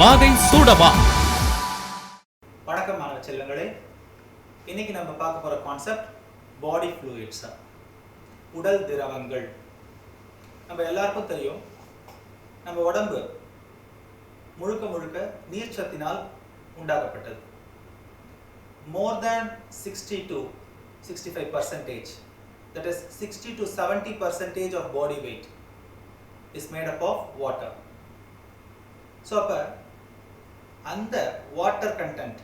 வாகை சூடவா. வணக்கம் மாணவ செல்வங்களே. இன்னைக்கு நம்ம பார்க்க போற கான்செப்ட் பாடி ஃப்ளூயிட்ஸ், உடல் திரவங்கள். நம்ம எல்லாருக்கும் தெரியும், நம்ம உடம்பு முழுக்க முழுக்க நீர் சத்தினால் உண்டாக்கப்பட்டது. மோர் தேன் 60 to 65%, that is 60 to 70% of body weight is made up of water. So அப்ப அந்த water content,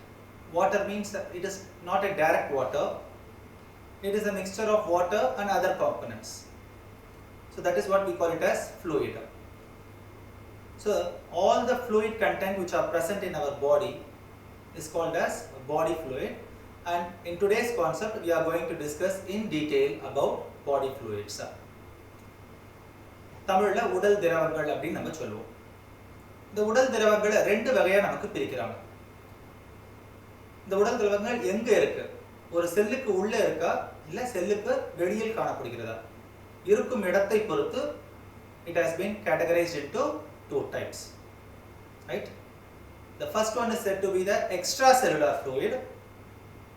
water means that it is not a direct water, it is a mixture of water and other components. So that is what we call it as fluid. So all the fluid content which are present in our body is called as body fluid, and in today's concept we are going to discuss in detail about body fluids. தமிழ்ல உடல் திரவங்கள் அப்படி நம்ம சொல்லுவோம். இந்த உடல் திரவங்களை ரெண்டு வகையா நமக்கு பிரிக்கிறாங்க. இந்த உடல் திரவங்கள் எங்க இருக்கு? ஒரு செல்லுக்கு உள்ள இருக்கா இல்ல செல்லுக்கு வெளியில் காணப்படுகிறதா? இருக்கும் இடத்தை பொறுத்து it has been categorized into two types, right? The first one is said to be the extracellular fluid.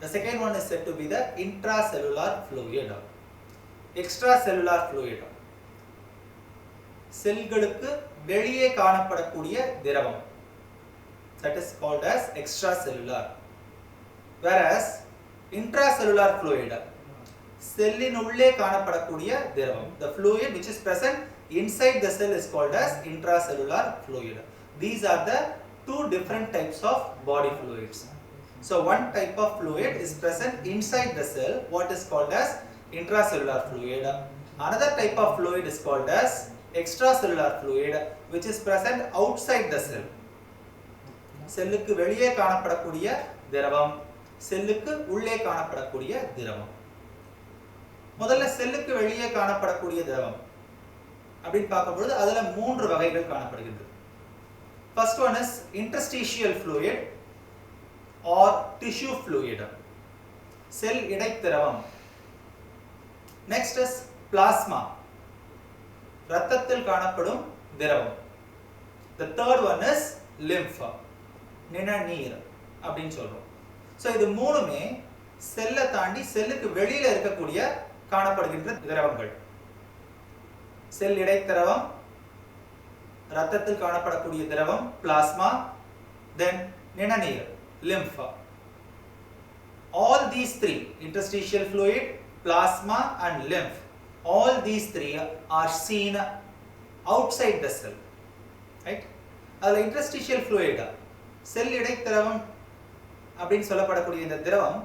The second one is said to be the intracellular fluid. Extracellular fluid, செல்களுக்கு வெளியே காணப்படக்கூடிய திரவம், that is called as extracellular. Whereas intracellular fluid, செல்லின் உள்ளே காணப்படக்கூடிய திரவம், the fluid which is present inside the cell is called as intracellular fluid. These are the two different types of body fluids. So one type of fluid is present inside the cell, what is called as intracellular fluid. Another type of fluid is called as extracellular fluid, which is present outside the cell. செல்லுக்கு வெளியே காணப்படக்கூடிய திரவம், செல்லுக்கு உள்ளே காணப்படக்கூடிய திரவம். முதல்ல செல்லுக்கு வெளியே காணப்படக்கூடிய திரவம் அப்படின்னு பார்க்கும்போது அதுல மூன்று வகைகள் காணப்படுகிறது. First one is interstitial fluid or tissue fluid, sell இடைத்திரவம். Next is plasma, இரத்தத்தில் காணப்படும் திரவம். The third one is lymph, நிணநீர் அப்படின்னு சொல்றோம். ஸோ இது மூணுமே செல்லை தாண்டி செல்லுக்கு வெளியில இருக்கக்கூடிய காணப்படுகின்ற திரவங்கள். செல் இடைத்திரவம், இரத்தத்தில் காணப்படக்கூடிய திரவம் பிளாஸ்மா, தென் நிணநீர் lymph. All these three, interstitial fluid, plasma and lymph, all these three are seen outside the cell, right? அதுல interstitial fluid, செல் இடைத்திரவம் அப்படின்னு சொல்லப்படக்கூடிய இந்த திரவம்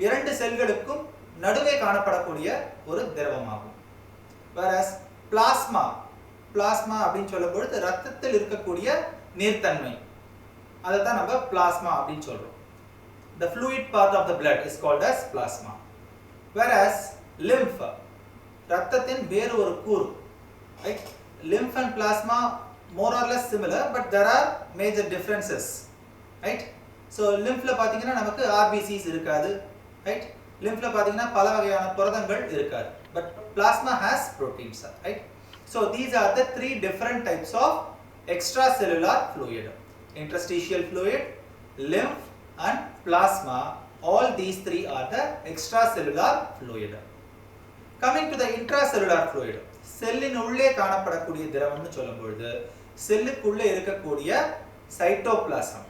இரண்டு செல்களுக்கும் நடுவே காணப்படக்கூடிய ஒரு திரவமாகும். whereas plasma, plasma அப்படின்னு சொல்லும்போது இரத்தத்தில் இருக்கக்கூடிய நீர்த்தன்மை, அதை தான் நம்ம plasma அப்படின்னு சொல்றோம். The fluid part of the blood is called as plasma. Whereas lymph, இரத்தத்தின் வேறு ஒரு கூறு, right? Lymph and plasma more or less similar, but there are major differences, right? So lymphல பாத்தீங்கன்னா நமக்கு RBCs இருக்காது, right? lymphல பாத்தீங்கன்னா பல வகையான புரதங்கள் இருக்காது, but plasma has proteins, right? So these are the three different types of extracellular fluid: interstitial fluid, lymph and plasma. All these three are the extracellular fluid. Coming to the intracellular fluid, செல்லின் உள்ளே காணப்படக்கூடிய திரவம்னு சொல்லும்போது செல்லுக்குள்ளே இருக்கக்கூடிய cytoplasm,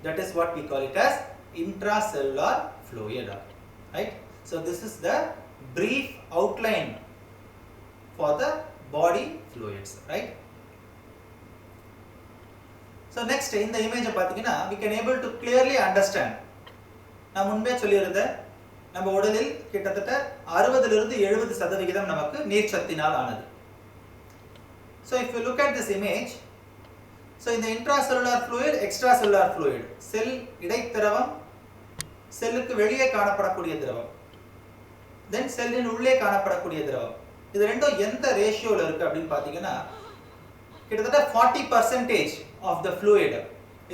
that is what we call it as intracellular fluid, right? So this is the brief outline for the body fluids, right? So next in the image பாத்தீங்கன்னா we can able to clearly understand. நான் முன்பே சொல்லியிருந்தேன், நம்ம உடலில் கிட்டத்தட்ட 60 லிருந்து 70% நமக்கு நீர் சத்தினால் ஆனது. So if you look at this image, so in the intracellular fluid, extracellular fluid, செல் இடைத்திரவம், செல்லுக்கு வெளியே காணப்படக்கூடிய திரவம், then செல்லின் உள்ளே காணப்படக்கூடிய திரவம். இது ரெண்டும் எந்த ரேஷியோல இருக்கு அப்படின்னு பாத்தீங்கன்னா கிட்டத்தட்ட 40% of the fluid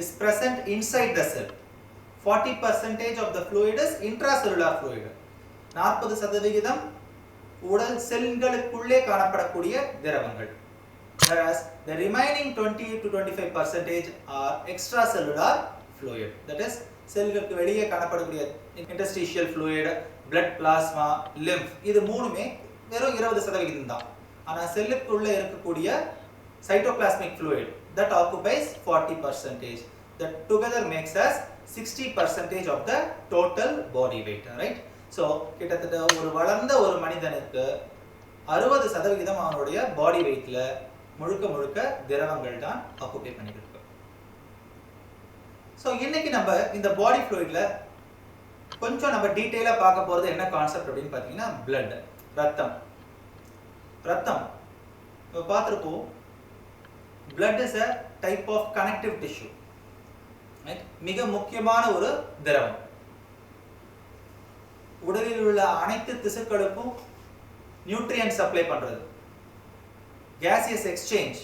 is present inside the cell. 40% of the fluid is intracellular fluid. 40% உடல் செல்களுக்குள்ளே காணப்படக்கூடிய திரவங்கள். whereas the remaining 20 to 25% are extracellular fluid, that is செல்களுக்கு வெளியே காணப்படக்கூடிய interstitial fluid, blood plasma, lymph, இது மூணுமே வெறும் 20% தான். ஆனா செல்லுக்குள்ள இருக்கக்கூடிய cytoplasmic fluid that occupies 40%, that together makes us 60% of the total body weight, right? So கிட்டத்தட்ட ஒரு வளர்ந்த ஒரு மனிதனுக்கு 60% அவனுடைய பாடி வெயிட்ல முழுக்க திரவங்கள் தான் ஆக்குபை பண்ணிட்டு இருக்கு. ஸோ இன்னைக்கு நம்ம இந்த பாடி ஃப்ளூயிட்ல கொஞ்சம் நம்ம டீட்டெயிலா பார்க்க போறது என்ன கான்செப்ட் அப்படின்னு பார்த்தீங்கன்னா blood, ரத்தம் இப்போ பார்த்துருப்போம். blood is a type of connective tissue, right? மிக முக்கியமான ஒரு திரவம். உடலில் உள்ள அனைத்து திசுக்களுக்கும் நியூட்ரியன்ட் சப்ளை பண்றது, கேசியஸ் எக்ஸ்சேஞ்ச்,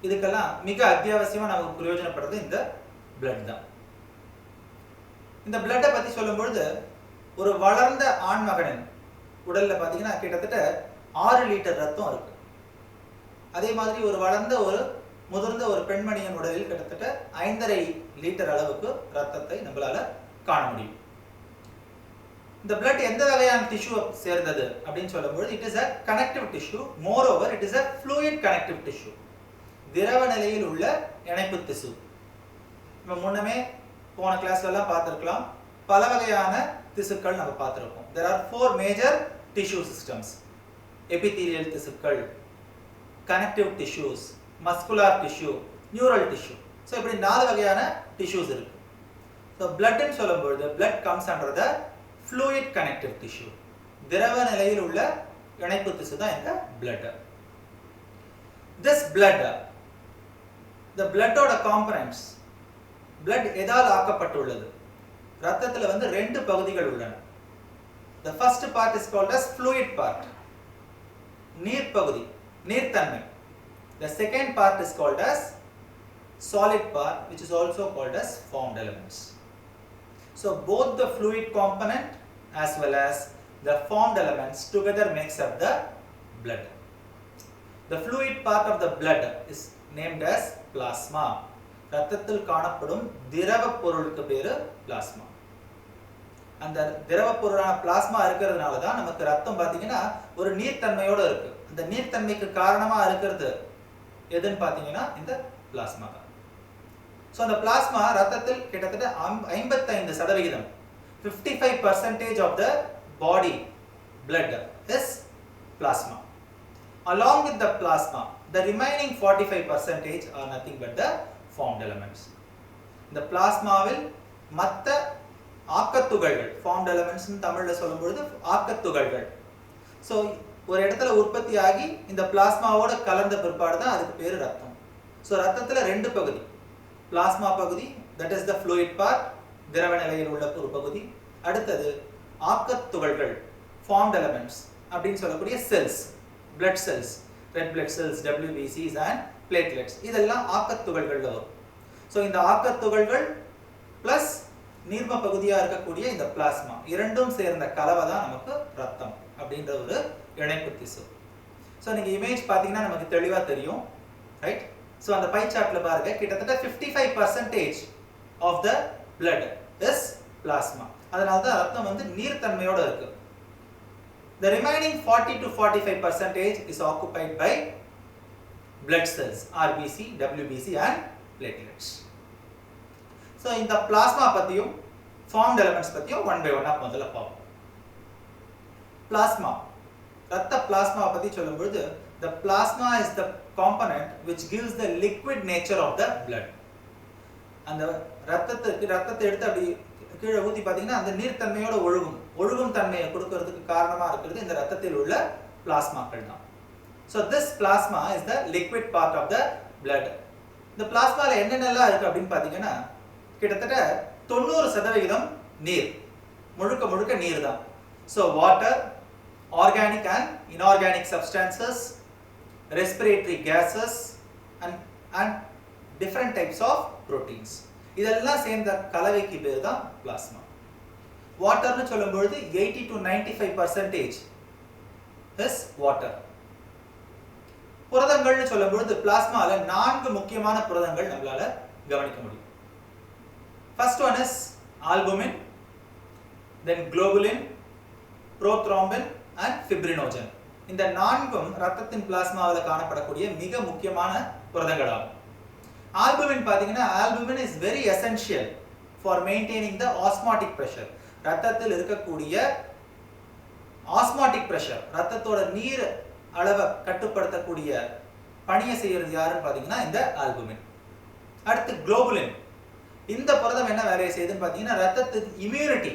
இதுக்கெல்லாம் மிக அத்தியாவசியமா நமக்கு பிரயோஜனப்படுறது இந்த blood தான். இந்த blood-ஐ பத்தி சொல்லும்பொழுது ஒரு வளர்ந்த ஆண் மகனின் உடல்ல பாத்தீங்கன்னா கிட்டத்தட்ட 6 லிட்டர் ரத்தம் இருக்கு. அதே மாதிரி ஒரு வளர்ந்த ஒரு முதிர்ந்த ஒரு பெண்மணியின் உடலில் கிட்டத்தட்ட 5.5 லிட்டர் அளவுக்கு ரத்தத்தை நம்மளால காண முடியும். இந்த blood எந்த வகையான டிஷ்யூ சேர்ந்தது அப்படின்னு சொல்லும்போது it is a connective tissue, moreover it is a fluid connective tissue, திரவ நிலையில் உள்ள இணைப்பு திசு. நம்ம முன்னமே போன கிளாஸ்ல எல்லாம் பார்த்திருக்கலாம், பல வகையான திசுக்கள் நம்ம பார்த்திருக்கோம். there are 4 major tissue systems: epithelial திசுக்கள், connective tissues, muscular tissue, neural tissue. so இப்படி 4 வகையான tissues இருக்கு. so blood ன்னு சொல்லும்போது blood comes under the fluid connective tissue, திரவ நிலையில் உள்ள இணைப்பு திசு தான் இந்த blood. this blood, the blood ஓட components, blood எதால் ஆக்கப்பட்டுள்ளது? இரத்தத்துல வந்து 2 பகுதிகள் உள்ளன. the first part is called as fluid part, நீர் பகுதி, நீர்த்தன்மை. the second part is called as solid part, which is also called as formed elements. so both the fluid component as well as the formed elements together makes up the blood. the fluid part of the blood is named as plasma. இரத்தத்தில் காணப்படும் திரவ பொருளுக்கு பேரு plasma. அந்த திரவ பொருளான plasma இருக்கிறதுனால தான் நமக்கு ரத்தம் பாத்தீங்கன்னா ஒரு நீர்த்தன்மையோட இருக்கு. அந்த நீர்த்தன்மைக்கு காரணமா இருக்கிறது எதுன்னு பாத்தீங்கன்னா இந்த பிளாஸ்மா தான். சோ அந்த பிளாஸ்மா ரத்தத்தில் கிட்டத்தட்ட 55%, 55% of the body blood is plasma. along with the plasma, the remaining 45% are nothing but the formed elements. இந்த பிளாஸ்மாவில் மற்ற ஆக்கத்துகள்கள், formed elements ன்னு தமிழ்ல சொல்லும்போது ஆக்கத்துகள்கள். சோ ஒரு இடத்துல உற்பத்தி ஆகி இந்த பிளாஸ்மாவோட கலந்த பிற்பாடு தான் அதுக்கு பேரு ரத்தம். சோ ரத்தத்துல 2 பகுதி, பிளாஸ்மா பகுதி, that is the fluid part, திரவ நிலையில் உள்ள ஒரு பகுதி. அடுத்தது ஆக்கத்துகள்கள், formed elements அப்படின்னு சொல்லக்கூடிய cells, blood cells, red blood cells, WBCs and platelets, இதெல்லாம் ஆக்கத்துகள்கள்ல வரும். சோ இந்த ஆக்கத்துகள்கள் பிளஸ் நீர்ம பகுதியா இருக்கக்கூடிய இந்த பிளாஸ்மா இரண்டும் சேர்ந்த கலவை தான் நமக்கு ரத்தம் அப்படின்ற ஒரு இணைப்பு திசு. சோ நீங்க இமேஜ் பாத்தீங்கன்னா நமக்கு தெளிவா தெரியும், ரைட்? சோ அந்த பை சார்ட்ல பாருங்க, கிட்டத்தட்ட 55% of the blood is plasma. அதனால தான் ரத்தம் வந்து நீர்த்தன்மையோட இருக்கு. the remaining 40 to 45% is occupied by blood cells, RBC, WBC and platelets. so இந்த plasma பத்தியும் formed elements பத்தியும் one by one முதல்ல பார்ப்போம். plasma, ரத்த plasma பத்தி சொல்லும்போது the plasma is the component which gives the liquid nature of the blood. அந்த ரத்தத்தை எடுத்து அப்படி கீழே ஊத்தி பாத்தீங்கன்னா அந்த நீர்த்தன்மையோட ஒழுகும் தன்மையை கொடுக்கிறதுக்கு காரணமா இருக்கிறது இந்த ரத்தத்தில் உள்ள பிளாஸ்மாக்கள் தான். so this plasma is the liquid part of the blood. இந்த பிளாஸ்மால என்னென்னலாம் இருக்கு அப்படின்னு பாத்தீங்கன்னா கிட்டத்தட்ட 90% நீர், முழுக்க நீர் தான். so water, organic and inorganic substances, respiratory gases and different types of proteins, இதெல்லாம் சேர்ந்த கலவைக்கு பேர் தான் பிளாஸ்மா. வாட்டர்னு சொல்லும்போது 80 to 95% is water. புரதங்கள்னு சொல்லும் பொழுது பிளாஸ்மால 4 முக்கியமான புரதங்கள் நம்மளால கவனிக்க முடியும். First one is albumin, then globulin, prothrombin and fibrinogen. இந்த 4ம் இரத்தத்தின் பிளாஸ்மாவில் காணப்படக்கூடிய மிக முக்கியமான புரதங்களாகும். ஆல்புமின் பாத்தீங்கன்னா albumin is very essential for maintaining the osmotic pressure. இரத்தத்தில் இருக்கக்கூடிய osmotic pressure, இரத்தத்தோட நீர் அளவை கட்டுப்படுத்தக்கூடிய பணியை செய்யறது யாருன்னு பாத்தீங்கன்னா இந்த ஆல்புமின். அடுத்து குளோபுலின். இந்த புரதம் என்ன வேலையை செய்யுதுன்னு பாத்தீங்கன்னா இரத்தத்துக்கு இம்யூனிட்டி,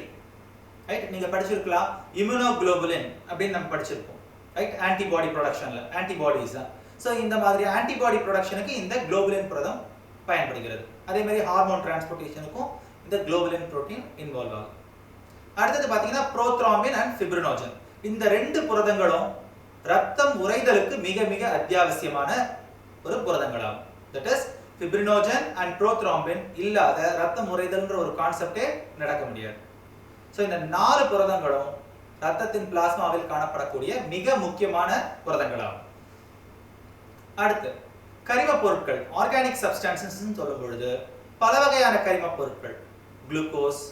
ரைட்? நீங்க படிச்சிருக்கலாம் இம்யூனோகுளோபுலின் அப்படின்னு நம்ம படிச்சிருப்போம், ரைட்? ஆன்டிபாடி ப்ரொடக்ஷன்ல ஆன்டிபாடிஸ். ஸோ இந்த மாதிரி ஆன்டிபாடி ப்ரொடக்ஷனுக்கு இந்த குளோபுலின் புரதம் பயன்படுகிறது. அதே மாதிரி ஹார்மோன் டிரான்ஸ்போர்ட்டேஷனுக்கும் இந்த குளோபுலின் புரோட்டீன் இன்வால்வ் ஆகும். அடுத்தது பாத்தீங்கன்னா புரோத்ராம்பின் அண்ட் ஃபிப்ரினோஜன். இந்த 2 புரதங்களும் ரத்தம் உறைதலுக்கு மிக மிக அத்தியாவசியமான ஒரு புரதங்களாகும். That is fibrinogen and prothrombin இல்லாத ரத்தம் உறைதல்ன்ற ஒரு கான்செப்டே நடக்க முடியாது. ஸோ இந்த 4 புரதங்களும் ரத்தத்தின் பிளாஸ்மாவில் காணப்படக்கூடிய மிக முக்கியமான புரதங்களாகும். அடுத்து கரிம பொருட்கள், ஆர்கானிக் சப்ஸ்டன்சஸ் சொல்லும் பொழுது பல வகையான கரிம பொருட்கள், குளுக்கோஸ்,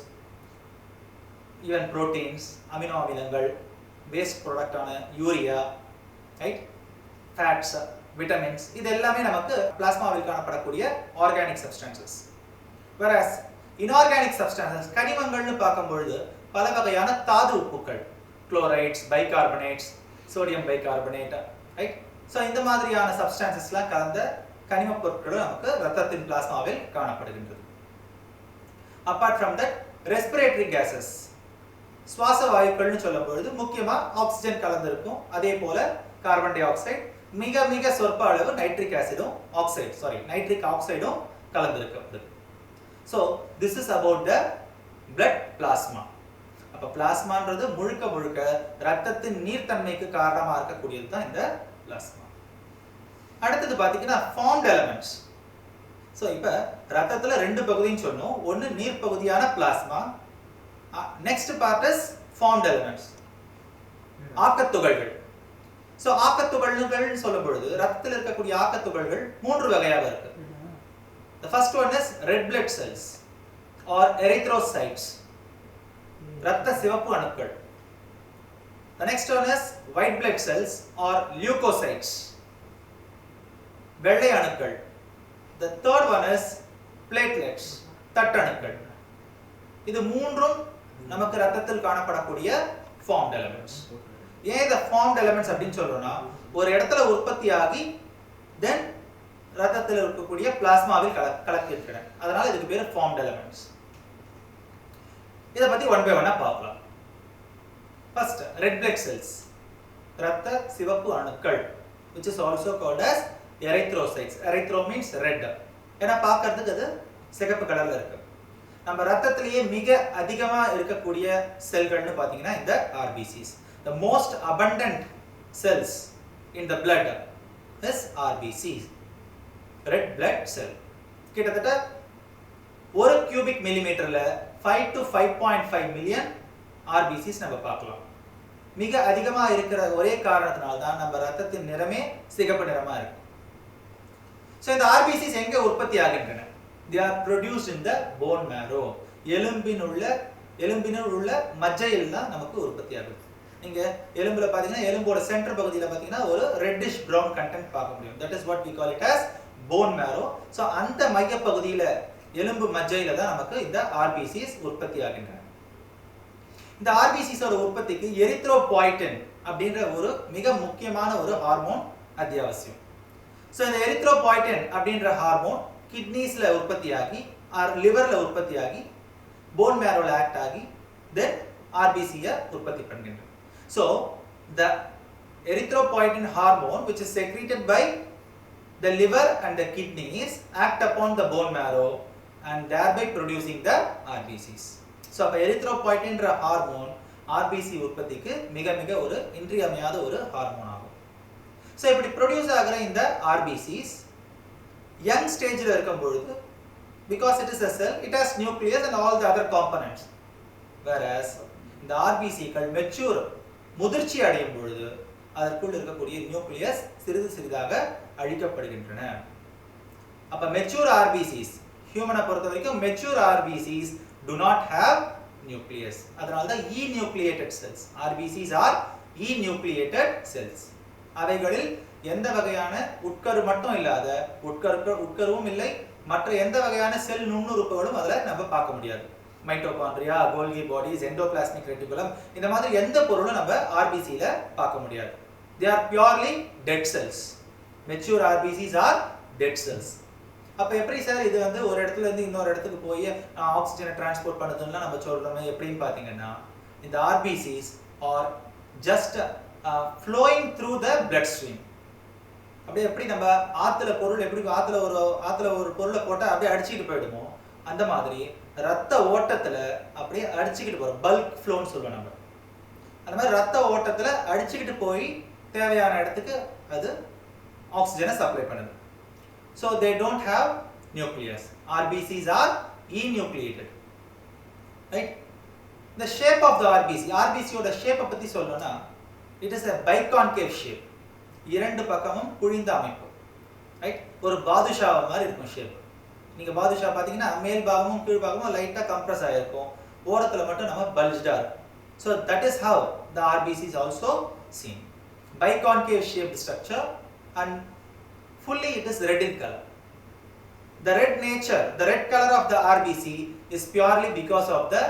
ஈவன் புரோட்டீன்ஸ், அமினோ அமிலங்கள், வேஸ்ட் ப்ராடக்டான யூரியா, ரைட், ஃபேட்ஸ், விட்டமின்ஸ், இது எல்லாமே நமக்கு பிளாஸ்மாவில் காணப்படக்கூடிய organic substances. whereas inorganic substances கனிமங்கள்னு பார்க்கும்பொழுது பல வகையான தாது உப்புக்கள், chlorides, bicarbonates, sodium bicarbonate, right? So இந்த மாதிரியான சப்ஸ்டன்சஸ்லாம் கலந்த கனிம பொருட்களும் நமக்கு ரத்தத்தின் பிளாஸ்மாவில் காணப்படுகின்றது. Apart from that respiratory cases, சுவாச வாயுக்கள்னு சொல்லும் பொழுது முக்கியமா ஆக்சிஜன் கலந்திருக்கும். அதே போல கார்பன் டை ஆக்சைடு, மிக மிக சொற்ப அளவு நைட்ரிக் ஆக்சைடும் கலந்திருக்கு. So this is about the blood plasma. அப்ப பிளாஸ்மான்றது முழுக்க முழுக்க ரத்தத்தின் நீர்த்தன்மைக்கு காரணமா இருக்கக்கூடியது தான் இந்த பிளாஸ்மா. அடுத்தது பாத்தீங்கன்னா ஃபார்ம்ட் எலிமெண்ட்ஸ். ஸோ இப்ப ரத்தத்துல 2 பகுதின்னு சொன்னோம். ஒன்னு நீர் பகுதியான plasma, next part is formed elements, ஆக்கத்துகள்கள். ஸோ ஆக்கத்துகள்னு சொல்லும் பொழுது ரத்தத்தில் இருக்கக்கூடிய ஆக்கத்துகள்கள் 3 வகையாக இருக்கு. The first one is red blood cells or erythrocytes, இரத்த சிவப்பு அணுக்கள். The next one is white blood cells or leukocytes, வெள்ளை அணுக்கள். The third one is platelets, தட்டணுக்கள். இது 3ம் நமக்கு ரத்தத்தில் காணப்படக்கூடிய formed elements. ஏன் இந்த formed elements அப்படின்னு சொல்றோம்னா ஒரு இடத்துல உற்பத்தியாகி then ரத்தத்தில் இருக்கக்கூடிய பிளாஸ்மாவில் கலக்கின்றன. அதனால இதுக்கு பேரு formed elements. இத பத்தி ஒன் பை ஒன்னா பார்க்கலாம். First, red blood cells, இரத்த சிவப்பு அணுக்கள், which is also called as erythrocytes. Erythro means red. ஏன்னா பார்க்கிறதுக்கு அது சிகப்பு கலர்ல இருக்கு. நம்ம ரத்தத்திலேயே மிக அதிகமா இருக்கக்கூடிய செல்கள்னு பாத்தீங்கன்னா இந்த RBCs. The most abundant cells in the blood is RBCs, red blood cell. கிட்டத்தட்ட 1 cubic millimeterல 5 to 5.5 million RBCs நம்ம பார்க்கலாம். மிக அதிகமா இருக்கிற ஒரே காரணத்தினால தான் நம்ம ரத்தத்தின் நிறமே சிகப்பு நிறமா இருக்கு. So இந்த RBCs எங்க உற்பத்தி ஆகின்றன? They are produced in the bone marrow. எலும்பினுள் உள்ள மஜ்ஜையில் தான் நமக்கு உற்பத்தி ஆகுது. நீங்க எலும்புல பாத்தீங்கன்னா எலும்போட சென்டர் பகுதியில பாத்தீங்கன்னா ஒரு ரெட்டிஷ் brown content பார்க்க முடியும். That is what we call it as bone marrow. So அந்த மைய பகுதியில எலும்பு மஜ்ஜையில தான் நமக்கு இந்த RBCs உற்பத்தி ஆகின்றன. இந்த RBCs ஓட உற்பத்திக்கு எரித்ரோபாய்டின் அப்படின்ற ஒரு மிக முக்கியமான ஒரு ஹார்மோன் அத்தியாவசியம். So இந்த எரித்ரோபாய்டின் அப்படின்ற ஹார்மோன் கிட்னிஸ்ல உற்பத்தியாகி லிவர்ல உற்பத்தியாகி போன் மேரோல ஆக்ட் ஆகி தென் RBC-ய உற்பத்தி பண்ணுகின்றன. So the erythropoietin hormone which is secreted by the liver and the kidneys act upon the bone marrow and thereby producing the RBCs. So அப்ப erythropoietinன்ற ஹார்மோன் RBC உற்பத்திக்கு மிக மிக ஒரு இன்றியமையாத ஒரு ஹார்மோன் ஆகும். So இப்படி ப்ரொடியூஸ் ஆகிற இந்த RBCs young stageல இருக்கும் பொழுது because it is a cell, it has nucleus and all the other components, whereas இந்த RBCகள் மெச்சூர் முதிர்ச்சி அடையும் பொழுது அதற்குள் இருக்கக்கூடிய நியூக்ளியஸ் சிறிது சிறிதாக அழிக்கப்படுகின்றன. அப்ப மெச்சூர் ஆர்பிசிஸ், ஹியூமனை பொறுத்த வரைக்கும் mature RPCs do not have nucleus. அதனால தான் enucleated cells. RBCs are enucleated cells. அவைகளில் எந்த வகையான உட்கரு மட்டும் இல்லாத உட்கருவும் இல்லை, மற்ற எந்த வகையான செல் நுண்ணுறுப்புகளும் அதுல நம்ம பார்க்க முடியாது. மைட்டோகாண்ட்ரியா, கோல்கி பாடிஸ், எண்டோபிளாஸ்மிக் ரெட்டிகுலம், இந்த மாதிரி எந்த பொருளும் நம்ம ஆர்பிசில பார்க்க முடியாது. They are purely dead cells. Mature RBCs are dead cells. அப்ப எப்படி சார் இது வந்து ஒரு இடத்துல இருந்து இன்னொரு இடத்துக்கு போய் ஆக்சிஜனை டிரான்ஸ்போர்ட் பண்ணுதுன்னா நம்ம சொல்றோமே எப்படின்னு பாத்தீங்கன்னா, இந்த RBCs are just flowing through the blood stream. அப்படியே எப்படி நம்ம ஆத்துல பொருள் எப்படி ஆத்துல ஒரு பொருளை போட்டா அப்படியே அடிச்சிட்டு போயிடுமோ, அந்த மாதிரி ரத்த ஓட்டத்துல அப்படியே அடிச்சிட்டு போறோம். பல்க் ஃப்ளோன்னு சொல்லுவோம் நம்ம. அந்த மாதிரி ரத்த ஓட்டத்துல அடிச்சிட்டு போய் தேவையான இடத்துக்கு அது ஆக்சிஜனை சப்ளை பண்ணுது. So they don't have nucleus. RBCs are enucleated. Right? The shape of the RBC, RBC ஓட shape பத்தி சொல்லணும்னா, it is a biconcave shape. இரண்டு பக்கமும் குழிந்த அமைப்பு. Right? ஒரு பாதுஷா மாதிரி இருக்கும் ஷேப். நீங்க பாதுஷா பாத்தீங்கன்னா மேல் பாகமும் கீழ் பாகமும் லைட்டா கம்ப்ரஸ் ஆயிருக்கும், ஓரத்துல மட்டும் நம்ம பல்ஜ்டா இருக்கும். So that is how the RBC is also seen. Biconcave shaped structure and fully it is red in color. The red color of the RBC is purely because of the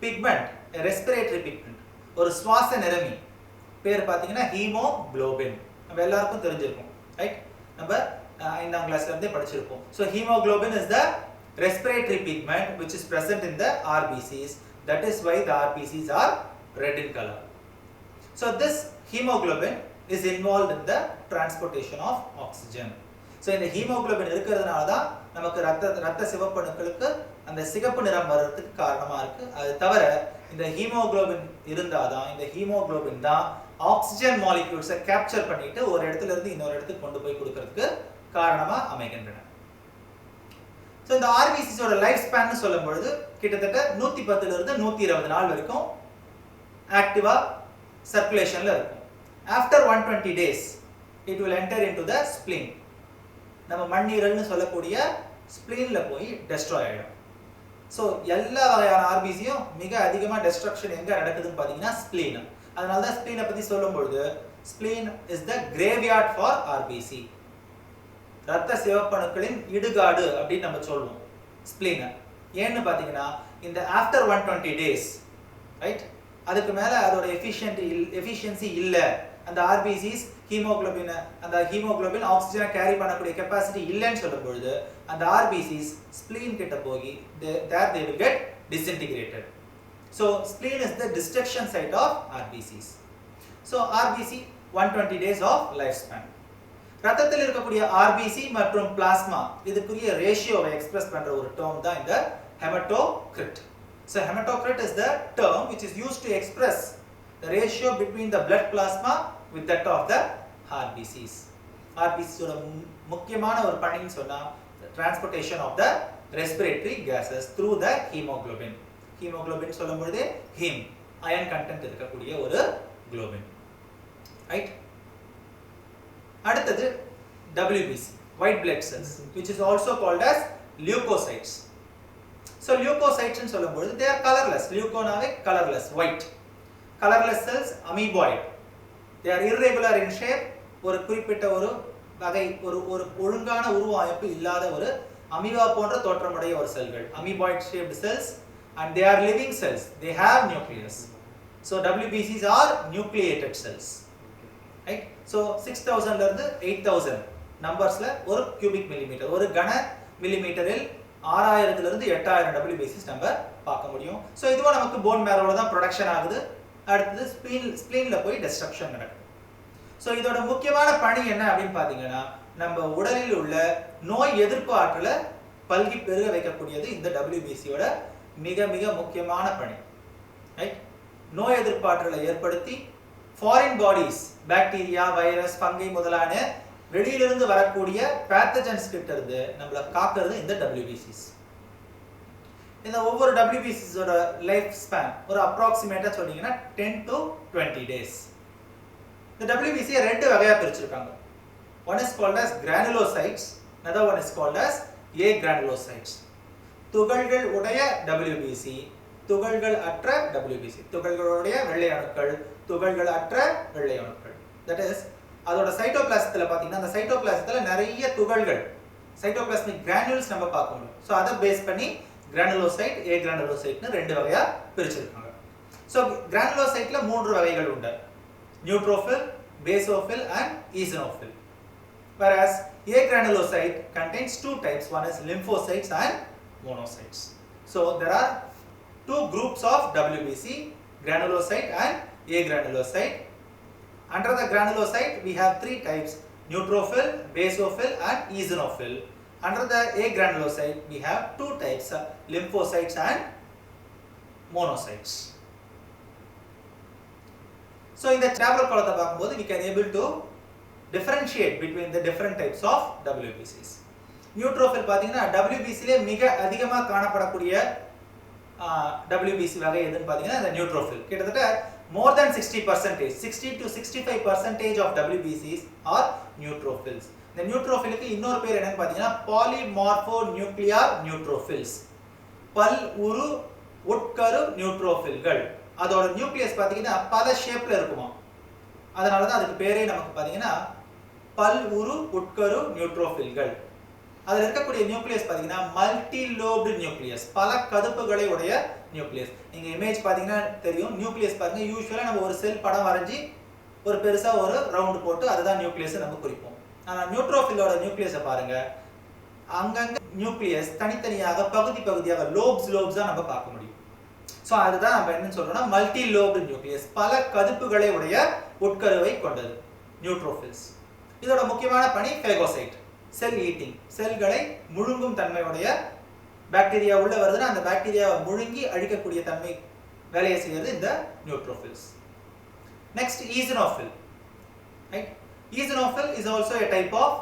pigment, a respiratory pigment. ஒரு சுவாச நிறமி பேர் பாத்தீங்கன்னா haemoglobin. நம்ம எல்லாருக்கும் தெரிஞ்சிருக்கும், right? நம்ம 5ஆம் கிளாஸ்ல இருந்தே படிச்சிருப்போம். So hemoglobin is the respiratory pigment which is present in the RBCs. That is why the RBCs are red in color. So this hemoglobin is involved in the transportation of oxygen. So இந்த haemoglobin இருக்கிறதுனால தான் நமக்கு ரத்த சிவப்பணுக்களுக்கு அந்த சிகப்பு நிறம் வர்றதுக்கு காரணமா இருக்கு. அது தவிர இந்த ஹீமோகுளோபின் இருந்தாதான் இந்த ஹீமோகுளோபின் தான் ஆக்சிஜன் மாலிக்யூல்ஸை கேப்சர் பண்ணிட்டு ஒரு இடத்துல இருந்து இன்னொரு இடத்துக்கு கொண்டு போய் கொடுக்கிறதுக்கு காரணமா அமைகின்றன. ஸோ இந்த ஆர்பிசிஸோட லைஃப் ஸ்பேன் சொல்லும் பொழுது கிட்டத்தட்ட 110 இருந்து 120 நாள் வரைக்கும் ஆக்டிவா சர்க்குலேஷன்ல இருக்கும். After 120 days, it will enter into the spleen. நம்ம மண்ணீரல்னு சொல்லக்கூடிய ஸ்ப்ளீன்ல போய் டெஸ்ட்ராய் ஆயிடும். ஸோ எல்லா வகையான ஆர்பிசியும் மிக அதிகமா டெஸ்ட்ரக்ஷன் எங்க நடக்குதுன்னு பாத்தீங்கன்னா ஸ்ப்ளீன். அதனால தான் ஸ்ப்ளீனை பத்தி சொல்லும் பொழுது spleen is the graveyard for RBC. ரத்த சிவப்பணுக்களின் இடுகாடு அப்படின்னு நம்ம சொல்லுவோம் ஸ்ப்ளீனை. ஏன்னு பாத்தீங்கன்னா இந்த ஆஃப்டர் 120 days, ரைட், அதுக்கு மேல அதோட எஃபிஷியன்சி இல்ல, அந்த ஆர்பிசிஸ் ஹீமோகுளோபின் ஆக்சிஜனை கேரி பண்ணக்கூடிய கெப்பாசிட்டி இல்லைன்னு சொல்லும் பொழுது அந்த ஆர்பிசிஸ் ஸ்ப்ளீன் கிட்ட போய் there they will get disintegrated. So spleen is the destruction site of RBCs. So RBC 120 days of lifespan. ரத்தத்தில் இருக்கக்கூடிய RBC மற்றும் பிளாஸ்மா இதுக்குரிய ரேஷியோவை எக்ஸ்பிரஸ் பண்ற ஒரு டேர்ம் தான் இந்த hematocrit. So hematocrit is the term which is used to express the ratio between the blood plasma with that of the RBCs. RBCs ஓட முக்கியமான ஒரு பணின்னு சொன்னா transportation of the respiratory gases through the hemoglobin. Hemoglobin சொல்லும் பொழுது heme iron content இருக்கக்கூடிய ஒரு globin, right? அடுத்தது WBC, white blood cells, which is also called as leukocytes. So leukocytes ன்னு சொல்லும் பொழுது they are colorless. Leukonaவே colorless, white. Colorless cells, amoeboid. They are irregular in shape. ஒரு குறிப்பிட்ட ஒரு வகை ஒரு ஒழுங்கான உருவ அமைப்பு இல்லாத ஒரு அமீபா போன்ற தோற்றமுடைய ஒரு செல்கள், amoeboid shaped cells, and they are living cells. They have nucleus. So WBCs are nucleated cells, right? So 6000 ல இருந்து 8000 நம்பர்ஸ்ல ஒரு கியூபிக் மில்லிமீட்டர், ஒரு கன மில்லிமீட்டரில் 6000 ல இருந்து 8000 WBCs நம்ம பார்க்க முடியும். சோ இதுவும் நமக்கு போன் மேரோல தான் ப்ரொடக்ஷன் ஆகுது. அடுத்து ஸ்ப்ளீன்ல போய் டிஸ்ட்ரக்ஷன் நடக்குது. சோ இதோட முக்கியமான பணி என்ன அப்படின்னு பாத்தீங்கன்னா, நம்ம உடலில் உள்ள நோய் எதிர்ப்பு ஆற்றலை பல்கி பெருக வைக்கக்கூடியது இந்த WBCயோட மிக மிக முக்கியமான பணி, ரைட்? நோய் எதிர்ப்பு ஆற்றலை ஏற்படுத்தி foreign bodies, bacteria, virus, fungi முதலான வெளியிலிருந்து வரக்கூடிய பேத்தஜன்ஸ் கிட்ட இருந்து நம்மளை காக்கிறது இந்த WBCs. இந்த ஒவ்வொரு WBCஸோட லைஃப் ஸ்பேன் ஒரு அப்ராக்சிமேட்டா சொன்னீங்கன்னா 10 to 20 days. இந்த WBC ரெண்டு வகையா பிரிச்சிருக்காங்க. One is called as granulocytes, another one is called as agranulocytes. துகள்கள் உடைய WBC, துகள்கள் அற்ற WBC. துகள்களுடைய வெள்ளை அணுக்கள், துகள்கள் அற்ற வெள்ளை அணுக்கள். That is, அதோட சைட்டோபிளாசத்துல பாத்தீங்கன்னா அந்த சைட்டோபிளாசத்துல நிறைய துகள்கள், சைட்டோபிளாஸ்மிக் கிரானுல்ஸ் நம்ம பார்க்க முடியும். ஸோ அதை பேஸ் பண்ணி கிரானுலோசைட், ஏகிரானுலோசைட்னு ரெண்டு வகையா பிரிச்சிருக்காங்க. ஸோ கிரானுலோசைட்ல மூன்று வகைகள் உண்டு. Neutrophil, basophil and eosinophil. Whereas agranulocyte contains two types. One is lymphocytes and monocytes. So there are two groups of WBC, granulocyte and agranulocyte. Under the granulocyte we have three types: neutrophil, basophil and eosinophil. Under the agranulocyte we have two types: lymphocytes and monocytes. So in the tabular column பார்க்கும்போது we can able to differentiate between the different types of WBCs. Neutrophil பாத்தீங்கன்னா WBC லே மிக அதிகமா காணப்படக்கூடிய WBC வகை எதுன்னு பாத்தீங்கன்னா இந்த neutrophil. கிட்டத்தட்ட more than 60%, 60 to 65% of WBCs are neutrophils. இந்த neutrophilக்கு இன்னொரு பேர் என்னன்னு பாத்தீங்கன்னா polymorphonuclear neutrophils. பல் உரு உட்கரு நியூட்ரோஃபில்கள். அதோட நியூக்ளியஸ் பாத்தீங்கன்னா பல ஷேப்ல இருக்குமா. அதனால தான் அதுக்கு பேரே நமக்கு பாத்தீங்கன்னா பல் உரு உட்கரு நியூட்ரோஃபில்கள். அதில் இருக்கக்கூடிய நியூக்ளியஸ் பாத்தீங்கன்னா மல்டி லோப்டு நியூக்ளியஸ், பல கதுப்புகளை உடைய நியூக்ளியஸ். நீங்க இமேஜ் பாத்தீங்கன்னா தெரியும். நியூக்ளியஸ் பாருங்க, யூசுவலா நம்ம ஒரு செல் படம் வரைஞ்சி ஒரு பெருசா ஒரு ரவுண்ட் போட்டு அதுதான் நியூக்ளியஸ் நம்ம குறிப்போம். ஆனா நியூட்ரோஃபிலோட நியூக்ளியஸை பாருங்க, அங்கங்க நியூக்ளியஸ் தனித்தனியாக பகுதி பகுதியாக லோப்ஸா நம்ம பார்க்க முடியும். ஸோ அதுதான் நம்ம என்ன சொல்றோம்னா மல்டி லோப்டு நியூக்ளியஸ், பல கதுப்புகளை உடைய உட்கருவை கொண்டது நியூட்ரோஃபில்ஸ். இதோட முக்கியமான பணி ஃபேகோசைட், செல் ஈட்டிங், செல்களை முழுங்கும் தன்மையுடைய பாக்டீரியா உள்ள வருதுன்னா அந்த பாக்டீரியாவை முழுங்கி அழிக்கக்கூடிய தன்மை வேலையை செய்யறது இந்த neutrophils. Next eosinophil. Right, eosinophil is also a type of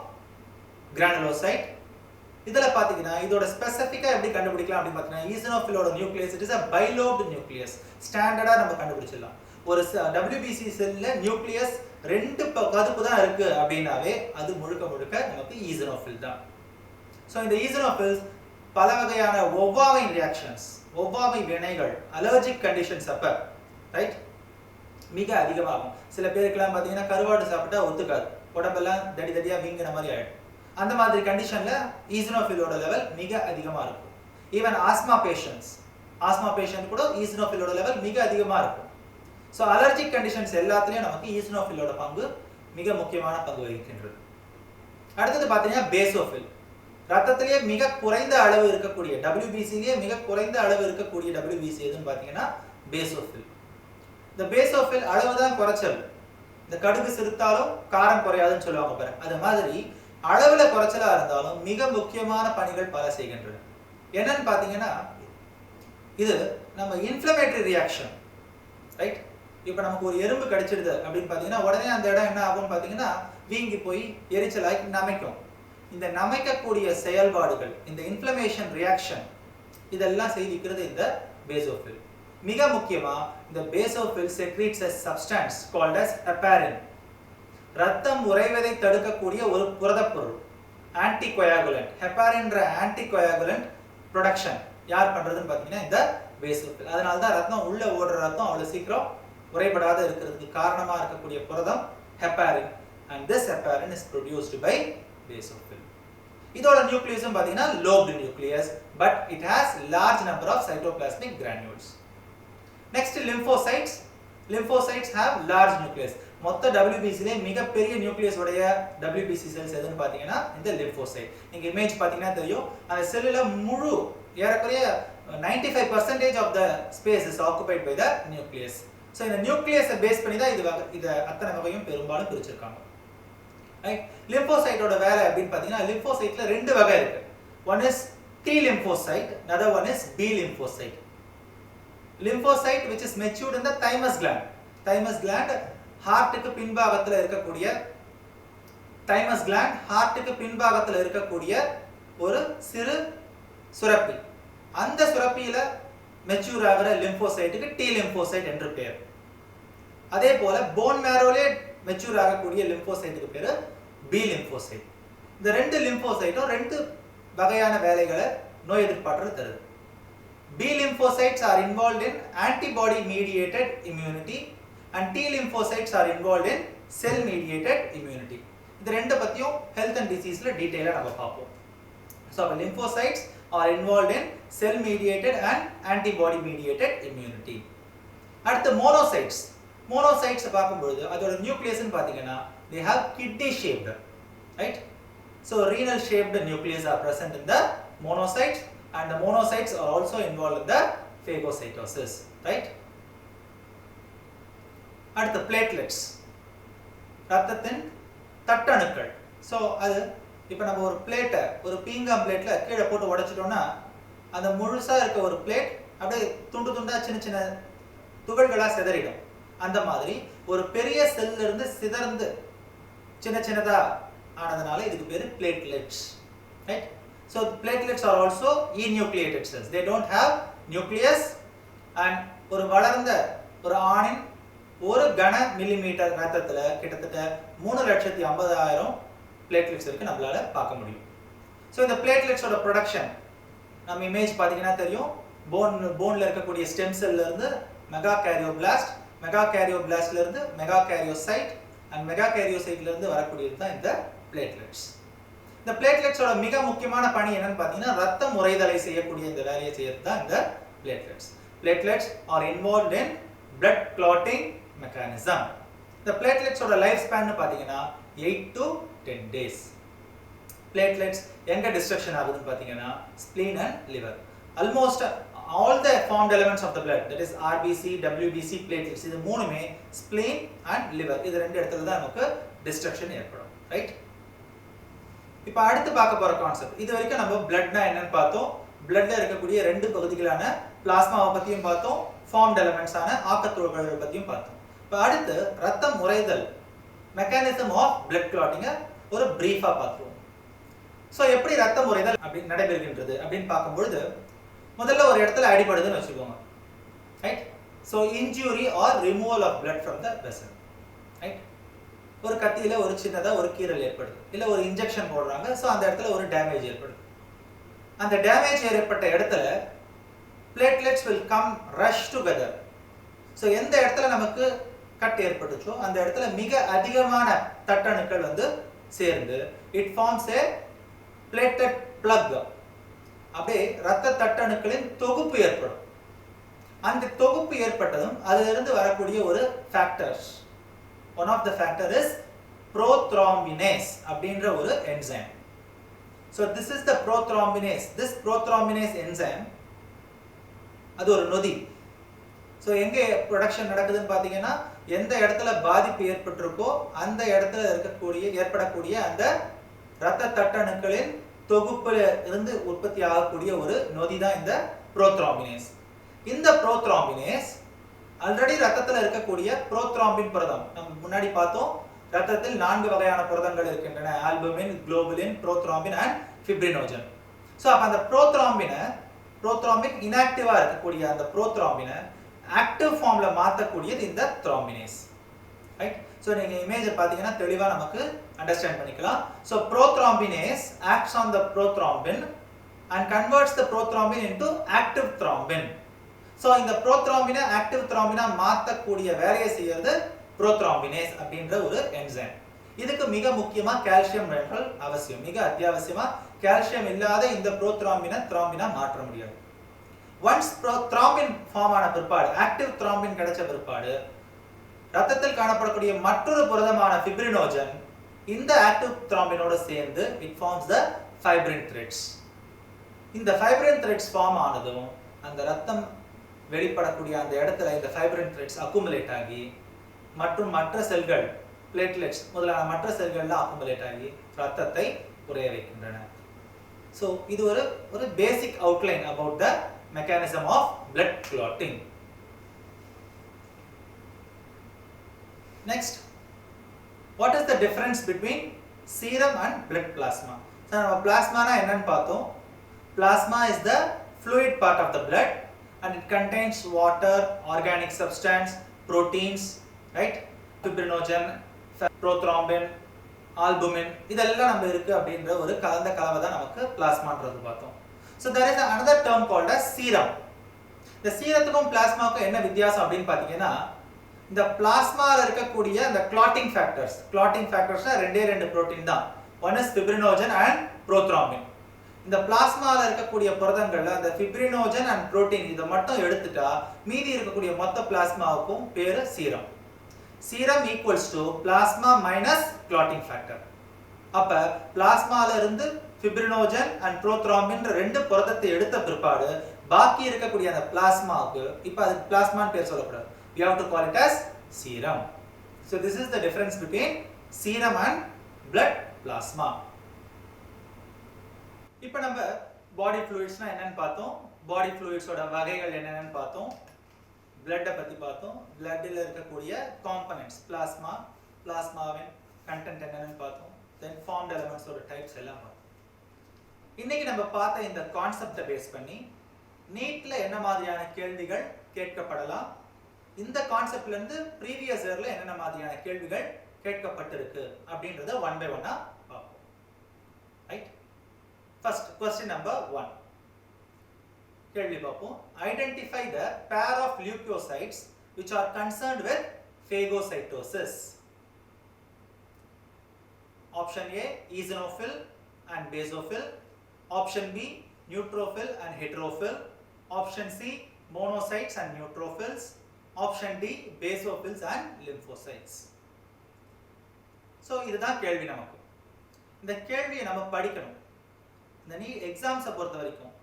granulocyte. இதல பாத்தீங்கன்னா இதோட ஸ்பெசிஃபிக்கா எப்படி கண்டுபிடிக்கலாம் அப்படி பாத்தீங்கன்னா ஈசனோஃபிலோட nucleus it is a bilobed nucleus. ஸ்டாண்டர்டா நம்ம கண்டுபிடிச்சிடலாம். ஒரு WBC செல்ல நியூக்ளியஸ் ரெண்டு கதுப்பு தான் இருக்கு அப்படினாவே அது முழுக்க முழுக்க நமக்கு ஈசனோஃபில் தான். சோ இந்த ஈசனோஃபில்ஸ் பல வகையான ஒவ்வாமை ரியாக்ஷன்ஸ், ஒவ்வாமை வினைகள், அலர்ஜிக் கண்டிஷன்ஸ் அப்ப ரைட் மிக அதிகமாகும். சில பேருக்குலாம் பாத்தீங்கன்னா கருவாடு சாப்பிட்டா ஒத்துக்காது, உடம்பெல்லாம் தடி தடியா வீங்கின மாதிரி ஆயிடும். அந்த மாதிரி கண்டிஷன்ல ஈசனோஃபிலோட லெவல் மிக அதிகமா இருக்கும். ஈவன் ஆஸ்மா பேஷண்ட் கூட ஈசனோஃபிலோட லெவல் மிக அதிகமா இருக்கும். ஸோ அலர்ஜிக் கண்டிஷன்ஸ் எல்லாத்துலேயும் நமக்கு ஈசனோஃபிலோட பங்கு மிக முக்கியமான பங்கு வகிக்கின்றது. அடுத்தது பார்த்தீங்கன்னா பேசோஃபில். ரத்தத்திலேயே மிக குறைந்த அளவு இருக்கக்கூடிய WBCலேயே மிக குறைந்த அளவு இருக்கக்கூடிய WBC எதுன்னு பார்த்தீங்கன்னா பேசோஃபில். இந்த பேசோஃபில் அளவு தான் குறைச்சல். இந்த கடுகு சிறுத்தாலும் காரம் குறையாதுன்னு சொல்லுவாங்க பாரு, அது மாதிரி அளவுல குறைச்சலா இருந்தாலும் மிக முக்கியமான பணிகள் பல செய்கின்றன. என்னன்னு பார்த்தீங்கன்னா இது நம்ம இன்ஃப்ளமேட்டரி ரியாக்ஷன். ரைட், இப்போ நமக்கு ஒரு எறும்பு கடிச்சிடுது அப்படின்னு பார்த்தீங்கன்னா உடனே அந்த இடம் என்ன ஆகும்னு பார்த்தீங்கன்னா வீங்கி போய் எரிச்சலாகி நமைக்கும். இந்த நமைக்கக்கூடிய செயல்பாடுகள், இந்த இன்ஃப்ளமேஷன் ரியாக்ஷன் இதெல்லாம் செய்திக்கிறது இந்த பேசோஃபில். மிக முக்கியமா இந்த பேசோஃபில் secretes a substance called as heparin. ரத்தம் உறைவதை தடுக்கக்கூடிய ஒரு புரதப்பொருள், ஆன்டிகோயாகுலன்ட். ஹெப்பாரின்ற ஆன்டிகோயாகுலன்ட் ப்ரொடக்ஷன் யார் பண்றதுன்னு பார்த்தீங்கன்னா இந்த பேசோஃபில். அதனால தான் ரத்தம் உள்ள ஓடுற ரத்தம் அவ்வளவு சீக்கிரம் உறைபடாத இருக்கிறதுக்கு காரணமா இருக்கக்கூடிய புரதம் heparin. and this heparin is produced by basophil. இதோட நியூக்ளியஸும் பாத்தீங்கன்னா lobed nucleus, but it has large number of cytoplasmic granules. Next, lymphocytes. Lymphocytes have large nucleus. மொத்த WBC லே மிகப்பெரிய நியூக்ளியஸ் உடைய WBC செல்ஸ் எதுன்னு பாத்தீங்கன்னா இந்த லிம்போசைட். நீங்க இமேஜ் பாத்தீங்கன்னா தெரியும், அந்த செல்லுல முழு ஏறக்குறைய 95% of the space is occupied by the nucleus. So இந்த நியூக்ளியஸை பேஸ் பண்ணி தான் இது அத்தனை வகையும் பெரும்பாலும் பிரிச்சிருக்காங்க. ரைட், லிம்போசைட்டோட வேலை அப்படின்னு பாத்தீங்கன்னா லிம்போசைட்ல ரெண்டு வகை இருக்கு. One is T lymphocyte, another one is B lymphocyte. Lymphocyte which is matured in the thymus gland. Thymus gland ஹார்ட்டுக்கு பின்பாகத்துல இருக்கக்கூடிய thymus gland ஹார்ட்டுக்கு பின்பாகத்துல இருக்கக்கூடிய ஒரு சிறு சுரப்பி. அந்த சுரப்பியில மெச்சூர் ஆகிற லிம்போசைட்டுக்கு T lymphocyte என்று பெயர். அதே போல போன் மேரோலே மெச்சூர் ஆகக்கூடிய லிம்போசைட்டுக்கு பேரு பி லிம்போசைட். இந்த ரெண்டு லிம்போசைட்டும் ரெண்டு வகையான வேலைகளை நோய் எதிர்ப்பாற்றல் தருது. B lymphocytes are involved in antibody mediated immunity and T lymphocytes are involved in cell mediated immunity. இந்த ரெண்டு பத்தியும் health and diseaseல டீடைலா நம்ம பார்ப்போம். So lymphocytes are involved in cell mediated and antibody mediated immunity. அடுத்து monocytes. Monocytes பார்க்கும்போது அதோட nucleus பாத்தீங்கன்னா they have kidney shaped, right? So renal shaped nucleus are present in the monocytes and the monocytes are also involved in the phagocytosis, right? அடுத்து platelets, ரத்தத்தின் தட்டணுக்கள். So அது இப்போ நம்ம ஒரு பிளேட்டை ஒரு பீங்காம் பிளேட்ல கீழே போட்டு உடைச்சிட்டோம்னா அந்த முழுசா இருக்க ஒரு பிளேட் அப்படியே துண்டு துண்டா சின்ன சின்ன துகள்களா சிதறிடும். அந்த மாதிரி ஒரு பெரிய செல்ல இருந்து சிதறந்து சின்ன சின்னதா ஆனதனால இதுக்கு பேரு platelets, right? So platelets are also enucleated cells. They don't have nucleus and ஒரு வளர்ந்த ஒரு ஆணின் ஒரு கன மில்லிமீட்டர் ரத்தத்துல கிட்டத்தட்ட 3,50,000 platelets இருக்கு நம்மளால பார்க்க முடியும். So இந்த platelets ஓட production நம்ம இமேஜ் பாத்தீங்கன்னா தெரியும். போன்ல இருக்கக்கூடிய ஸ்டெம் செல்ல இருந்து மெகாகாரியோபிளாஸ்ட், மெகாகாரியோபிளாஸ்ட்ல இருந்து மெகாகாரியோசைட் and மெகாகாரியோசைட்ல இருந்து வரக்கூடியது தான் இந்த platelets. இந்த platelets ஓட மிக முக்கியமான பணி என்னன்னு பாத்தீங்கன்னா ரத்தம் உறைதலை செய்யக்கூடிய இந்த வேலையை செய்யறது தான் இந்த platelets. Platelets are involved in blood clotting mechanism. இந்த platelets ஓட லைஃப் ஸ்பேன் பாத்தீங்கன்னா 8 to 10 days. Platelets எங்க டிஸ்ட்ரக்ஷன் ஆகுதுன்னு பாத்தீங்கன்னா spleen and liver. Almost all the formed elements of the blood, that is RBC, WBC, platelets, இது மூணுமே spleen and liver இது ரெண்டு இடத்துல தான் நமக்கு டிஸ்ட்ரக்ஷன் ஏற்படும், ரைட்? இப்போ அடுத்து பார்க்க போற கான்செப்ட், இது வரைக்கும் நம்ம bloodனா என்னன்னு பார்த்தோம். bloodல இருக்கக்கூடிய ரெண்டு பகுதிகளான பிளாஸ்மாவை பத்தியும் பார்த்தோம், ஃபார்ம்ட் எலிமெண்ட்ஸ் ஆன ஆக்கத்துகள்களை பத்தியும் பார்த்தோம். இப்போ அடுத்து ரத்தம் உறைதல் மெக்கானிசம் ஆஃப் blood clotting ஒரு பிரீஃபா பார்த்துருவோம். ஸோ எப்படி ரத்தம் உறைதல் அப்படி நடைபெறுகின்றது அப்படின்னு பார்க்கும்பொழுது முதல்ல ஒரு இடத்துல அடிபடுதுன்னு வச்சுக்கோங்க, right? So injury or removal of blood from the vessel, right? ஒரு கத்தியில ஒரு சின்னதா ஒரு கீறல் ஏற்படுது, இல்ல ஒரு இன்ஜெக்ஷன் போடுறாங்க, ஸோ அந்த இடத்துல ஒரு டேமேஜ் ஏற்படுது. அந்த டேமேஜ் ஏற்பட்ட இடத்துல platelets will come rush together. So எந்த இடத்துல நமக்கு கட் ஏற்பட்டுச்சோ அந்த இடத்துல மிக அதிகமான தட்டணுக்கள் வந்து சேர்ந்து it forms a platelet plug. அப்படியே ரத்த தட்டணுக்களின் தொகுப்பு ஏற்படும். அந்த தொகுப்பு ஏற்பட்டதும் அதிலிருந்து வரக்கூடிய ஒரு factors, one of the factor is prothrombinase அப்படின்ற ஒரு enzyme. So this is the prothrombinase. This prothrombinase enzyme அது ஒரு நொதி. ஸோ எங்கே ப்ரொடக்ஷன் நடக்குதுன்னு பார்த்தீங்கன்னா எந்த இடத்துல பாதிப்பு ஏற்பட்டிருக்கோ அந்த இடத்துல ஏற்படக்கூடிய அந்த இரத்த தட்டணுக்களின் தொகுப்புல இருந்து உற்பத்தி ஆகக்கூடிய ஒரு நொதி தான் இந்த புரோத்ராம்பினேஸ். இந்த புரோத்ராம்பினேஸ் ஆல்ரெடி ரத்தத்தில் இருக்கக்கூடிய புரோத்ராம்பின் புரதம் நம்ம முன்னாடி பார்த்தோம். ரத்தத்தில் 4 வகையான புரதங்கள் இருக்கின்றன, albumin, globulin, prothrombin and fibrinogen. So அப்போ அந்த புரோத்ராம்பின் இன்ஆக்டிவா இருக்கக்கூடிய அந்த புரோத்ராம்பினை ஆக்டிவ் ஃபார்ம்ல மாற்றக்கூடியது இந்த த்ராம்பினேஸ், ரைட்? ஸோ நீங்க இமேஜ் பார்த்தீங்கன்னா தெளிவா நமக்கு அண்டர்ஸ்டாண்ட் பண்ணிக்கலாம். So prothrombinase acts on the prothrombin and converts the prothrombin into active thrombin. So இந்த prothrombin ஆக்டிவ் thrombin மாற்றக்கூடிய வேலையை செய்யறது prothrombinase அப்படின்ற ஒரு என்சைம். இதுக்கு மிக முக்கியமா கால்சியம் மினரல் அவசியம், மிக அத்தியாவசியமா. கால்சியம் இல்லாத இந்த prothrombin thrombin மாற்ற முடியாது. ஒன்ஸ் thrombin ஃபார்ம் ஆன பிற்பாடு, ஆக்டிவ் thrombin கிடைச்ச பிற்பாடு ரத்தத்தில் காணப்படக்கூடிய மற்றொரு புரதமான ஃபிப்ரினோஜன் இந்த ஆக்டிவ் thrombinோட சேர்ந்து it forms the fibrin threads. இந்த fibrin threads ஃபார்ம் ஆனதும் அந்த ரத்தம் வெளிப்படக்கூடிய அந்த இடத்துல இந்த fibrin threads அக்குமுலேட் ஆகி மற்றும் மற்ற செல்கள், platelets முதலான மற்ற செல்கள்ல அக்குமுலேட் ஆகி ரத்தத்தை உறைய வைக்கின்றன. ஸோ இது ஒரு பேசிக் outline about the mechanism of blood clotting. Next, what is the difference between serum and blood plasma? So நம்ம plasma-னா என்னன்னு பார்த்தோம். Plasma is the fluid part of the blood and it contains water, organic substance, proteins, right? Fibrinogen, prothrombin, albumin இதெல்லாம் நம்ம இருக்கு அப்படின்ற ஒரு கலந்த கலவை தான் நமக்கு பிளாஸ்மான்றது பார்த்தோம். So there is another term called as serum. இந்த சீரத்துக்கும் பிளாஸ்மாவுக்கும் என்ன வித்தியாசம் அப்படின்னு பார்த்தீங்கன்னா, இந்த பிளாஸ்மால இருக்கக்கூடிய அந்த கிளாட்டிங் ஃபேக்டர்ஸ்னா ரெண்டு புரோட்டீன் தான். One is fibrinogen and prothrombin. இந்த பிளாஸ்மால இருக்கக்கூடிய புரதங்கள்ல அந்த ஃபிப்ரினோஜன் அண்ட் புரோட்டீன் இதை மட்டும் எடுத்துட்டா மீதி இருக்கக்கூடிய மொத்த பிளாஸ்மாவுக்கும் பேரு serum. Serum equals to plasma minus clotting factor. அப்ப பிளாஸ்மால இருந்து ஃபிப்ரினோஜன் அண்ட் ப்ரோத்ராம்பின் ரெண்டு புரதத்தை எடுத்த பிற்பாடு பாக்கி இருக்கக்கூடிய அந்த பிளாஸ்மாவுக்கு இப்ப அது பிளாஸ்மான்னு பேர் சொல்லக்கூடாது. We have to call it as serum. So this is the difference between serum and blood plasma. இப்போ நம்ம பாடி ஃப்ளூயிட்ஸ்னா என்னன்னு பார்த்தோம், பாடி ஃப்ளூயிட்ஸோட வகைகள் என்னென்னு பார்த்தோம், பிளட்டை பற்றி பார்த்தோம், பிளட்டில் இருக்கக்கூடிய காம்பனன்ட்ஸ் பிளாஸ்மாவின் கண்டென்ட் என்னென்னு பார்த்தோம், தென் ஃபார்ம்ட் எலிமெண்ட்ஸோட டைப்ஸ் எல்லாம் பார்த்தோம். இன்னைக்கு நம்ம பார்த்த இந்த கான்செப்டை பேஸ் பண்ணி நீட்ல என்ன மாதிரியான கேள்விகள் கேட்கப்படலாம், இந்த கான்செப்ட்ல இருந்து ப்ரீவியஸ் இயர்ல என்னென்ன மாதிரியான கேள்விகள் கேட்கப்பட்டிருக்கு அப்படின்றத ஒன் பை ஒன்னா பார்ப்போம். ரைட், ஃபர்ஸ்ட் क्वेश्चन நம்பர் 1 கேள்வி பார்ப்போம். Identify the pair of leukocytes which are concerned with phagocytosis. Option A eosinophil and basophil, option B neutrophil and heterophil, option C monocytes and neutrophils, option D basophils and lymphocytes. So இதுதான் கேள்வி. நமக்கு இந்த கேள்வியை நம்ம படிக்கணும். இந்த நீ எக்ஸாம்ஸை பொறுத்த வரைக்கும்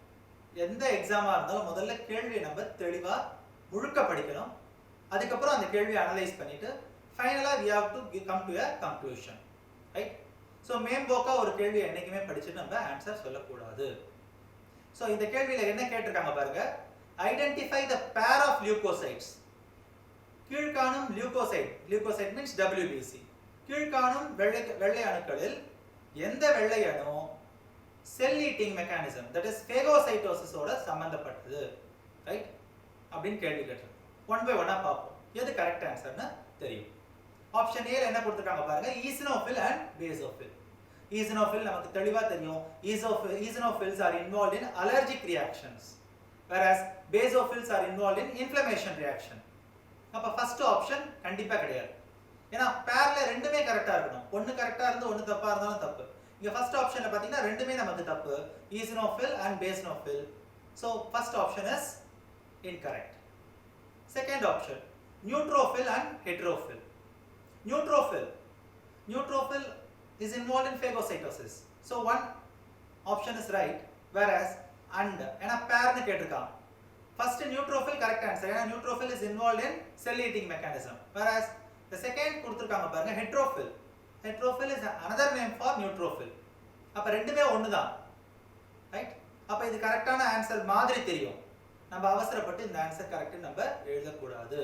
எந்த எக்ஸாமா இருந்தாலும் முதல்ல கேள்வியை நம்ம தெளிவா முழுக்க படிக்கணும். அதுக்கப்புறம் அந்த கேள்வியை அனலைஸ் பண்ணிட்டு ஃபைனலா we have to come to a conclusion. Right? So மேம்போக்கா ஒரு கேள்வியை என்னைக்குமே படிச்சுட்டு நம்ம ஆன்சர் சொல்லக்கூடாது. ஸோ இந்த கேள்வியில என்ன கேட்டிருக்காங்க பாருங்க, identify the pair of leucocytes. கீழ்காணும் லியூகோசைட் மீன்ஸ் WBC. கீழ்காணும் வெள்ளை அணுக்களில் எந்த வெள்ளை அணு cell eating mechanism that is ஃபேகோசைட்டோசிஸோட சம்பந்தப்பட்டது, ரைட் அப்படின்னு கேள்வி கேட்டிருக்கோம். ஒன் பை ஒன்னா பார்ப்போம் எது கரெக்ட் ஆன்சர்னு தெரியும். ஆப்ஷன் ஏல என்ன கொடுத்திருக்காங்க பாருங்க, ஈசினோஃபில் அண்ட் பேசோஃபில். ஈசினோஃபில் நமக்கு தெளிவா தெரியும், eosinophils are involve in allergic reactions whereas basophils are involved in inflammation reaction. அப்ப ஃபர்ஸ்ட் ஆப்ஷன் கண்டிப்பா கிடையாது. ஏனா பேர்ல ரெண்டுமே கரெக்ட்டா இருக்கணும். ஒன்னு கரெக்ட்டா இருந்து ஒன்னு தப்பா இருந்தாலும் தப்பு. இங்க ஃபர்ஸ்ட் ஆப்ஷன்ல பாத்தீங்கன்னா ரெண்டுமே நமக்கு தப்பு, eosinophil and basophil. So first option is incorrect. Second option neutrophil and heterophil. Neutrophil is involved in phagocytosis. So one option is right, whereas and ஏனா பேர்னு கேட்டிருக்கான். First neutrophil correct answer. ஏனா neutrophil is involved in cell eating mechanism, whereas the second கொடுத்திருக்காங்க பாருங்க heterophil. Heterophil is another name for neutrophil. அப்ப ரெண்டுமே ஒண்ணுதான், right? அப்ப இது கரெக்ட்டான ஆன்சர் மாதிரி தெரியும். நம்ம அவசரப்பட்டு இந்த ஆன்சர் கரெக்ட் நம்ம எழுத கூடாது.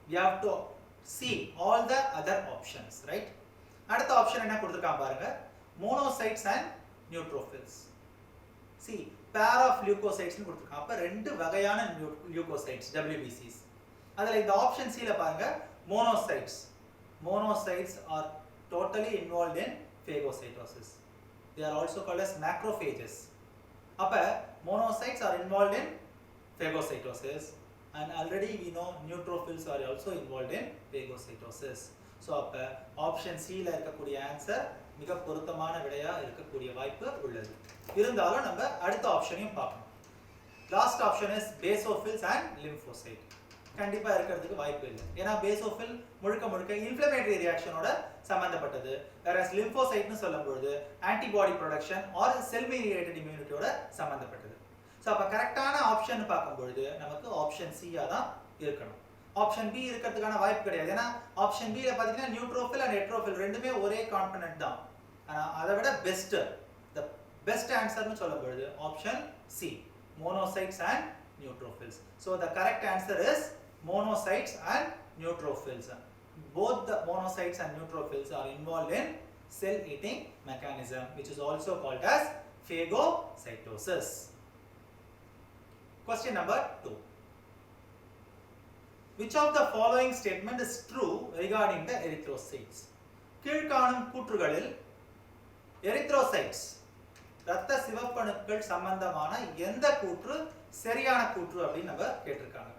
We have to see all the other options, right? அடுத்த ஆப்ஷன் என்ன கொடுத்திருக்காங்க பாருங்க, monocytes and neutrophils. See pair of leukocytes னு கொடுத்திருக்காங்க. அப்ப ரெண்டு வகையான leukocytes WBCs. அதுல இந்த ஆப்ஷன் C ல பாருங்க monocytes. Monocytes are totally involved in phagocytosis. They are also called as macrophages. அப்ப monocytes are involved in phagocytosis and already we know neutrophils are also involved in phagocytosis. So அப்ப option C ல இருக்கக்கூடிய answer மிக பொருத்தமான விடையா இருக்கக்கூடிய வாய்ப்பு உள்ளது. இருந்தாலும் நம்ம அடுத்த ஆப்ஷனையும் பார்க்கணும். Last option is basophils and lymphocyte. கண்டிப்பா இருக்கிறதுக்கு வாய்ப்பு இல்லை. ஏனா basophil முழுக்க இன்ஃப்ளமேட்டரி ரியாக்ஷனோட சம்பந்தப்பட்டது, whereas lymphocyte னு சொல்லும்போது antibody production are cell mediated இம்யூனிட்டியோட சம்பந்தப்பட்டது. சோ அப்ப கரெக்ட்டான ஆப்ஷன் பார்க்கும்போது நமக்கு ஆப்ஷன் C ஆ தான் இருக்கணும். ஆப்ஷன் B இருக்கிறதுக்கான வாய்ப்பு கிடையாது. ஏனா ஆப்ஷன் B ல பாத்தீங்கன்னா நியூட்ரோஃபில் அண்ட் ஹெட்ரோஃபில் ரெண்டுமே ஒரே காம்பனன்ட் தான். ஆனா அதை விட பெஸ்ட் ஆன்சர்னு சொல்லும்போது option C monocytes and neutrophils. So the correct answer is monocytes and neutrophils. Both the monocytes and neutrophils are involved in cell eating mechanism which is also called as phagocytosis. Question number 2. Which of the following statement is true regarding the erythrocytes? கீழ்காணும் கூற்றுகளில் erythrocytes இரத்த சிவப்பணுக்கள் சம்பந்தமான எந்த கூற்று சரியான கூற்று அப்படின்னு நம்ம கேட்டிருக்காங்க.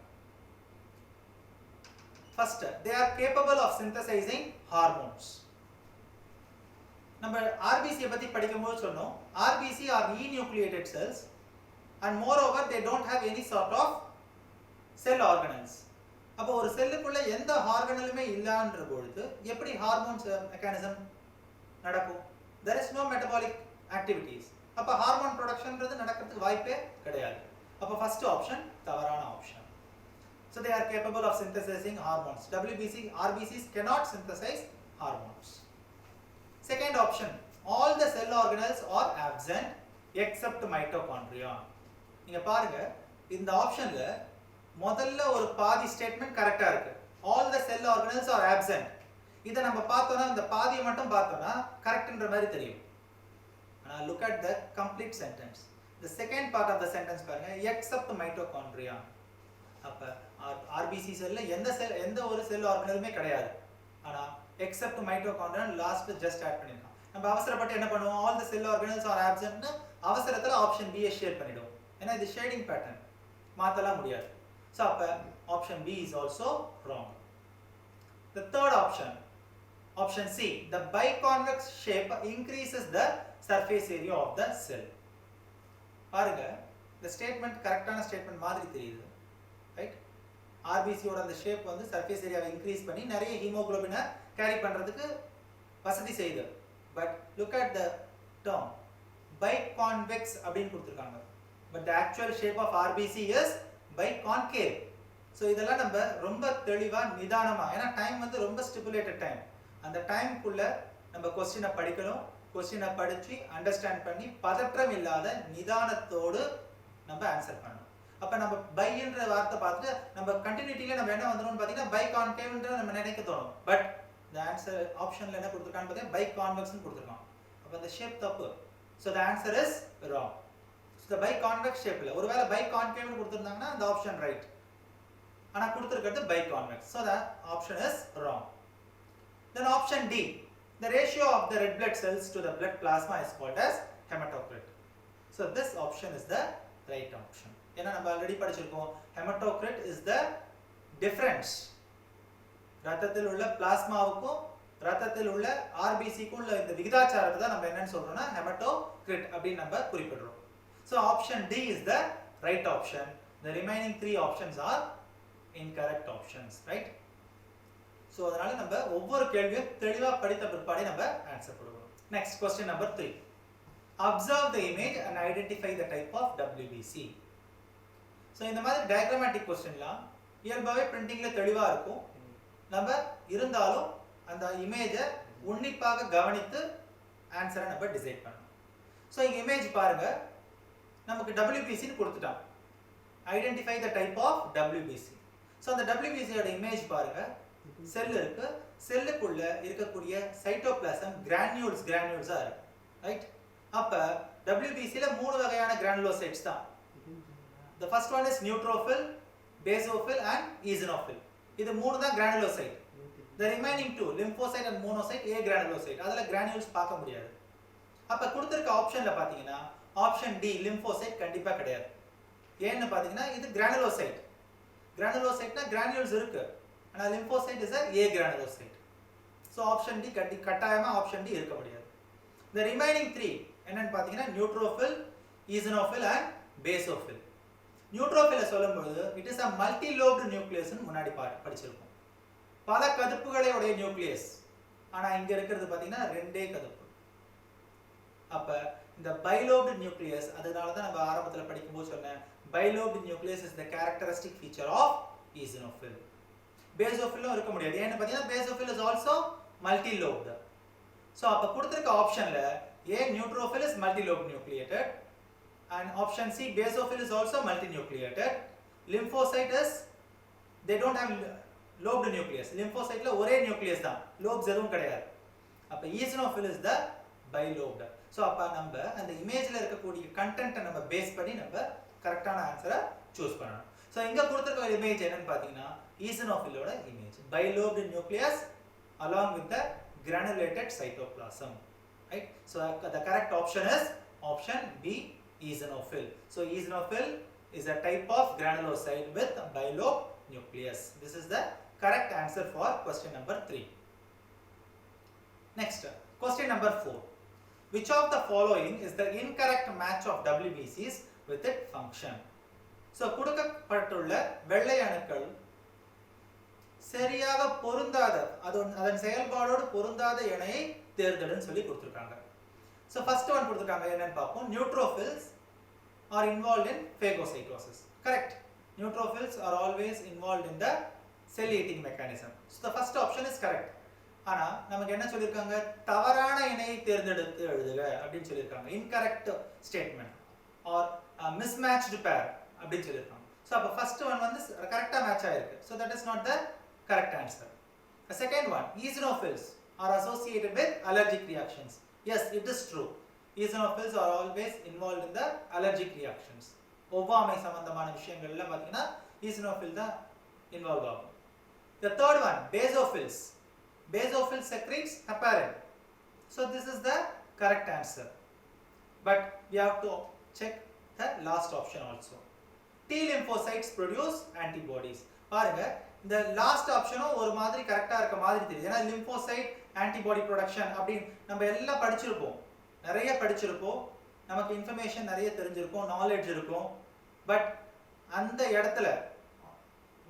First, they are capable of synthesizing hormones. நம்ம RBC பத்தி படிக்கும்போது சொன்னோம், RBC are enucleated cells and moreover they don't have any sort of cell organelles. அப்போ ஒரு செல்லுக்குள்ள எந்த ஆர்கனலுமே இல்லன்ற பொழுது எப்படி ஹார்மோன்ஸ் மெக்கானிசம் நடக்கும்? there is no metabolic activities. அப்ப ஹார்மோன் ப்ரொடக்ஷன்ன்றது நடக்கிறதுக்கு வாய்ப்பே கிடையாது. அப்ப ஃபர்ஸ்ட் ஆப்ஷன் தவறான option. So they are capable of synthesizing hormones. RBCs cannot synthesize hormones. Second option, all the cell organelles are absent except mitochondria. நீங்க பாருங்க இந்த ஆப்ஷன்ல முதல்ல ஒரு பாதி ஸ்டேட்மென்ட் கரெக்ட்டா இருக்கு. all the cell organelles are absent. இத நம்ம பார்த்தோம்னா இந்த பாதியை மட்டும் பார்த்தோம்னா கரெக்ட்ன்ற மாதிரி தெரியும். ஆனா look at the complete sentence. The second part of the sentence பாருங்க, except mitochondria. அப்ப RBC செல்ல எந்த ஒரு செல் ஆர்கனலுமே கிடையாது. ஆனா except mitochondria last just add பண்ணிருக்கோம். நம்ம அவசரப்பட்டு என்ன பண்ணுவோம், all the cell organelles are absent னு அவசரத்துல ஆப்ஷன் B ஷேர் பண்ணிடுவோம். ஏன்னா இது ஷேடிங் பேட்டர்ன் மாத்தலாம் முடியாது. சோ அப்ப option B is also wrong. The third option C, the biconvex shape increases the surface area of the cell. பாருங்க இந்த ஸ்டேட்மென்ட் கரெக்ட்டான ஸ்டேட்மென்ட் மாதிரி தெரியுது. ரைட்? RBC ஓட அந்த ஷேப் வந்து சர்ஃபேஸ் ஏரியாவை இன்க்ரீஸ் பண்ணி நிறைய ஹீமோகுளோபினை கேரி பண்றதுக்கு வசதி செய்யுது. But look at the term biconvex அப்படின்னு கொடுத்திருக்காங்க. But the actual shape of RBC is biconcave. So இதெல்லாம் நம்ம ரொம்ப தெளிவா நிதானமா, ஏன்னா டைம் வந்து ரொம்ப ஸ்டிபுலேட்டட் டைம், அந்த டைம்க்குள்ள நம்ம क्वेश्चனை படிக்கணும். क्वेश्चனை படிச்சு அண்டர்ஸ்டாண்ட் பண்ணி பதற்றம் இல்லாத நிதானத்தோடு நம்ம ஆன்சர் பண்ணணும். அப்ப நம்ம பைன்ற வார்த்தை பார்த்துட்டு நம்ம கண்டினியூட்டில நம்ம என்ன வந்துரும்னு பாத்தீங்கன்னா பை கான்கேவ்ன்ற நம்ம நினைக்க தோணும். பட் the answer ஆப்ஷன்ல என்ன கொடுத்திருக்கான்னு பாத்தீங்கன்னா பை கான்வெக்ஸ்னு கொடுத்திருக்கான். அப்ப அந்த ஷேப் தப்பு. so the answer is wrong. so the biconvex ஷேப்ல ஒருவேளை பை கான்கேவ்னு கொடுத்திருந்தாங்கன்னா அந்த ஆப்ஷன் ரைட். ஆனா கொடுத்திருக்கிறது biconvex. so the option is wrong. then option D, the ratio of the red blood cells to the blood plasma is called as hematocrit. so this option is the right option. ஏன்னா நம்ம already படிச்சிருக்கோம், hematocrit is the difference ரத்தத்தில் உள்ள பிளாஸ்மாவுக்கும் ரத்தத்தில் உள்ள RBCக்கும் உள்ள இந்த விகிதாச்சாரத்தை தான் நம்ம என்னன்னு சொல்றோம்னா hematocrit அப்படி நம்ம குறிப்பிடுறோம். so option D is the right option. the remaining three options are incorrect options, right? so அதனால நம்ம ஒவ்வொரு கேள்வியும் தெளிவா படித்த பிற்பாடு நம்ம ஆன்சர் பண்ணுவோம். next question number 3, observe the image and identify the type of WBC. So இந்த மாதிரி டயக்ராமேட்டிக் क्वेश्चनலாம் இயல்பாவே பிரிண்டிங்ல தெளிவா இருக்கும். நம்ம இருந்தாலும் அந்த இமேஜை உன்னிப்பாக கவனித்து ஆன்சரை நம்ம டிசைட் பண்ணணும். சோ இங்க இமேஜ் பாருங்க, நமக்கு WBC னு கொடுத்துட்டான். Identify the type of WBC. So அந்த WBC ஓட இமேஜ் பாருங்க, செல் இருக்கு, செல்லுக்குள்ள இருக்கக்கூடிய சைட்டோபிளாசம் கிரானியூல்ஸா இருக்கு. ரைட்? அப்ப WBC ல மூணு வகையான கிரானுலோசைட்ஸ் தான். The first one is neutrophil, basophil and eosinophil. இது மூணு தான் granulocyte. The remaining two, lymphocyte and monocyte, A granulocyte. அதுல granules பார்க்க முடியாது. அப்ப கொடுத்திருக்க ஆப்ஷன்ல பாத்தீங்கன்னா ஆப்ஷன் D lymphocyte கண்டிப்பா கிடையாது. ஏன்னு பாத்தீங்கன்னா இது granulocyte. granulocyteனா granules இருக்கு. ஆனா lymphocyte is a A granulocyte. So option D கட்டாயமா ஆப்ஷன் D இருக்க முடியாது. The remaining three என்னன்னு பாத்தீங்கன்னா neutrophil, eosinophil and basophil. நியூட்ரோஃபில சொல்லும்போது it is a multi-lobed nucleus னு முன்னாடி படிச்சிருக்கோம். பல கதுப்புகளை உடைய நியூக்ளியஸ். ஆனா இங்க இருக்கிறது பாத்தீங்கன்னா ரெண்டே கதுப்பு. அப்ப இந்த bilobed nucleus, அதனால தான் நம்ம ஆரம்பத்துல படிக்கும்போது சொன்னேன், bilobed nucleus is the characteristic feature of eosinophil. basophil இருக்க முடியாது. ஏன்னு பாத்தீங்கன்னா basophil is also multi-lobed. So அப்ப கொடுத்திருக்க ஆப்ஷன்ல A neutrophil is multi-lobed nucleated and option C basophil is also multinucleated. lymphocyte is they don't have lobed nucleus. lymphocyte ல ஒரே nucleus தான், lobes எதுவும் கிடையாது. அப்ப eosinophil is the bilobed. So அப்ப நம்ம அந்த இமேஜ்ல இருக்கக்கூடிய கண்டென்ட்டை நம்ம பேஸ் பண்ணி நம்ம கரெக்ட்டான ஆன்சரை चूஸ் பண்ணணும். சோ இங்க கொடுத்திருக்க இமேஜ் என்னன்னு பாத்தீங்கன்னா eosinophil ஓட image, bilobed nucleus along with the granulated cytoplasm, right? So the correct option is option B, eosinophil. So eosinophil is a type of granulocyte with bilobe nucleus. This is the correct answer for question number 3. Next, question number 4. Which of the following is the incorrect match of WBCs with its function? So கொடுக்கப்பட்டுள்ள வெள்ளை அணுக்கள் சரியாக பொருந்தாத அதன் செயல்பாடோடு பொருந்தாத இணையை தேர்ந்தெடுன்னு சொல்லி கொடுத்திருக்காங்க. So first one கொடுத்திருக்காங்க என்னன்னு பார்ப்போம். Neutrophils are involved in phagocytosis. Correct. Neutrophils are always involved in the cell eating mechanism. So the first option is correct. ஆனா நமக்கு என்ன சொல்லிருக்காங்க, தவறான இணையை தேர்ந்தெடுத்து எழுதுக அப்படினு சொல்லிருக்காங்க. Incorrect statement or mismatched pair அப்படினு சொல்லிருக்காங்க. So அப்ப first one வந்து கரெக்ட்டா மேட்ச் ஆயிருக்கு. So that is not the correct answer. The second one, eosinophils are associated with allergic reactions. Yes, it is true. Eosinophils are always involved in the allergic reactions. ஒவ்வாமை சம்பந்தமான விஷயங்கள்ல பாத்தீங்கன்னா eosinophil தான் involve ஆகும். The third one, basophils. Basophil secretes heparin. So this is the correct answer. But we have to check the last option also. T lymphocytes produce antibodies. பாருங்க இந்த last ஆப்ஷனும் ஒரு மாதிரி கரெக்டா இருக்க மாதிரி தெரியுது. ஏன்னா lymphocyte antibody production அப்படி நம்ம எல்லாம் படிச்சிருப்போம், நிறைய படிச்சிருப்போம், நமக்கு இன்ஃபர்மேஷன் நிறைய தெரிஞ்சிருக்கும், நாலேஜ் இருக்கும். பட் அந்த இடத்துல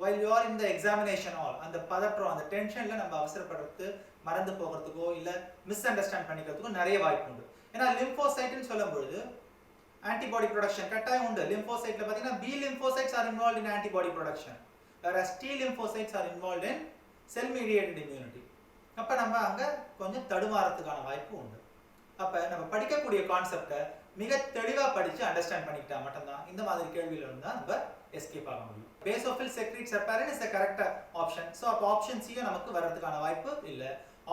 while you are in the examination hall அந்த பதற்றம் அந்த டென்ஷன்ல நம்ம அவசரப்படுறது மறந்து போகிறதுக்கோ இல்ல மிஸ் அண்டர்ஸ்டாண்ட் பண்ணிக்கிறதுக்கோ நிறைய வாய்ப்பு உண்டு. ஏன்னா lymphocyteன்னு சொல்லும்போது antibody production கட்டாயம் உண்டு. lymphocyteல பாத்தீங்கன்னா B lymphocytes are involved in antibody production, whereas T lymphocytes are involved in cell mediated immunity. அப்ப நம்ம அங்க கொஞ்சம் தடுமாறதுக்கான வாய்ப்பு உண்டு. அப்ப நம்ம படிக்கக்கூடிய கான்செப்டை மிக தெளிவா படிச்சு அண்டர்ஸ்டாண்ட் பண்ணிக்கிட்டா மட்டும்தான் இந்த மாதிரி கேள்வியில இருந்தா நம்ம எஸ்கேப் ஆக முடியும். basophil secretes heparin is the correct option. So அப்ப ஆப்ஷன் C நமக்கு வரதுக்கான வாய்ப்பு இல்ல.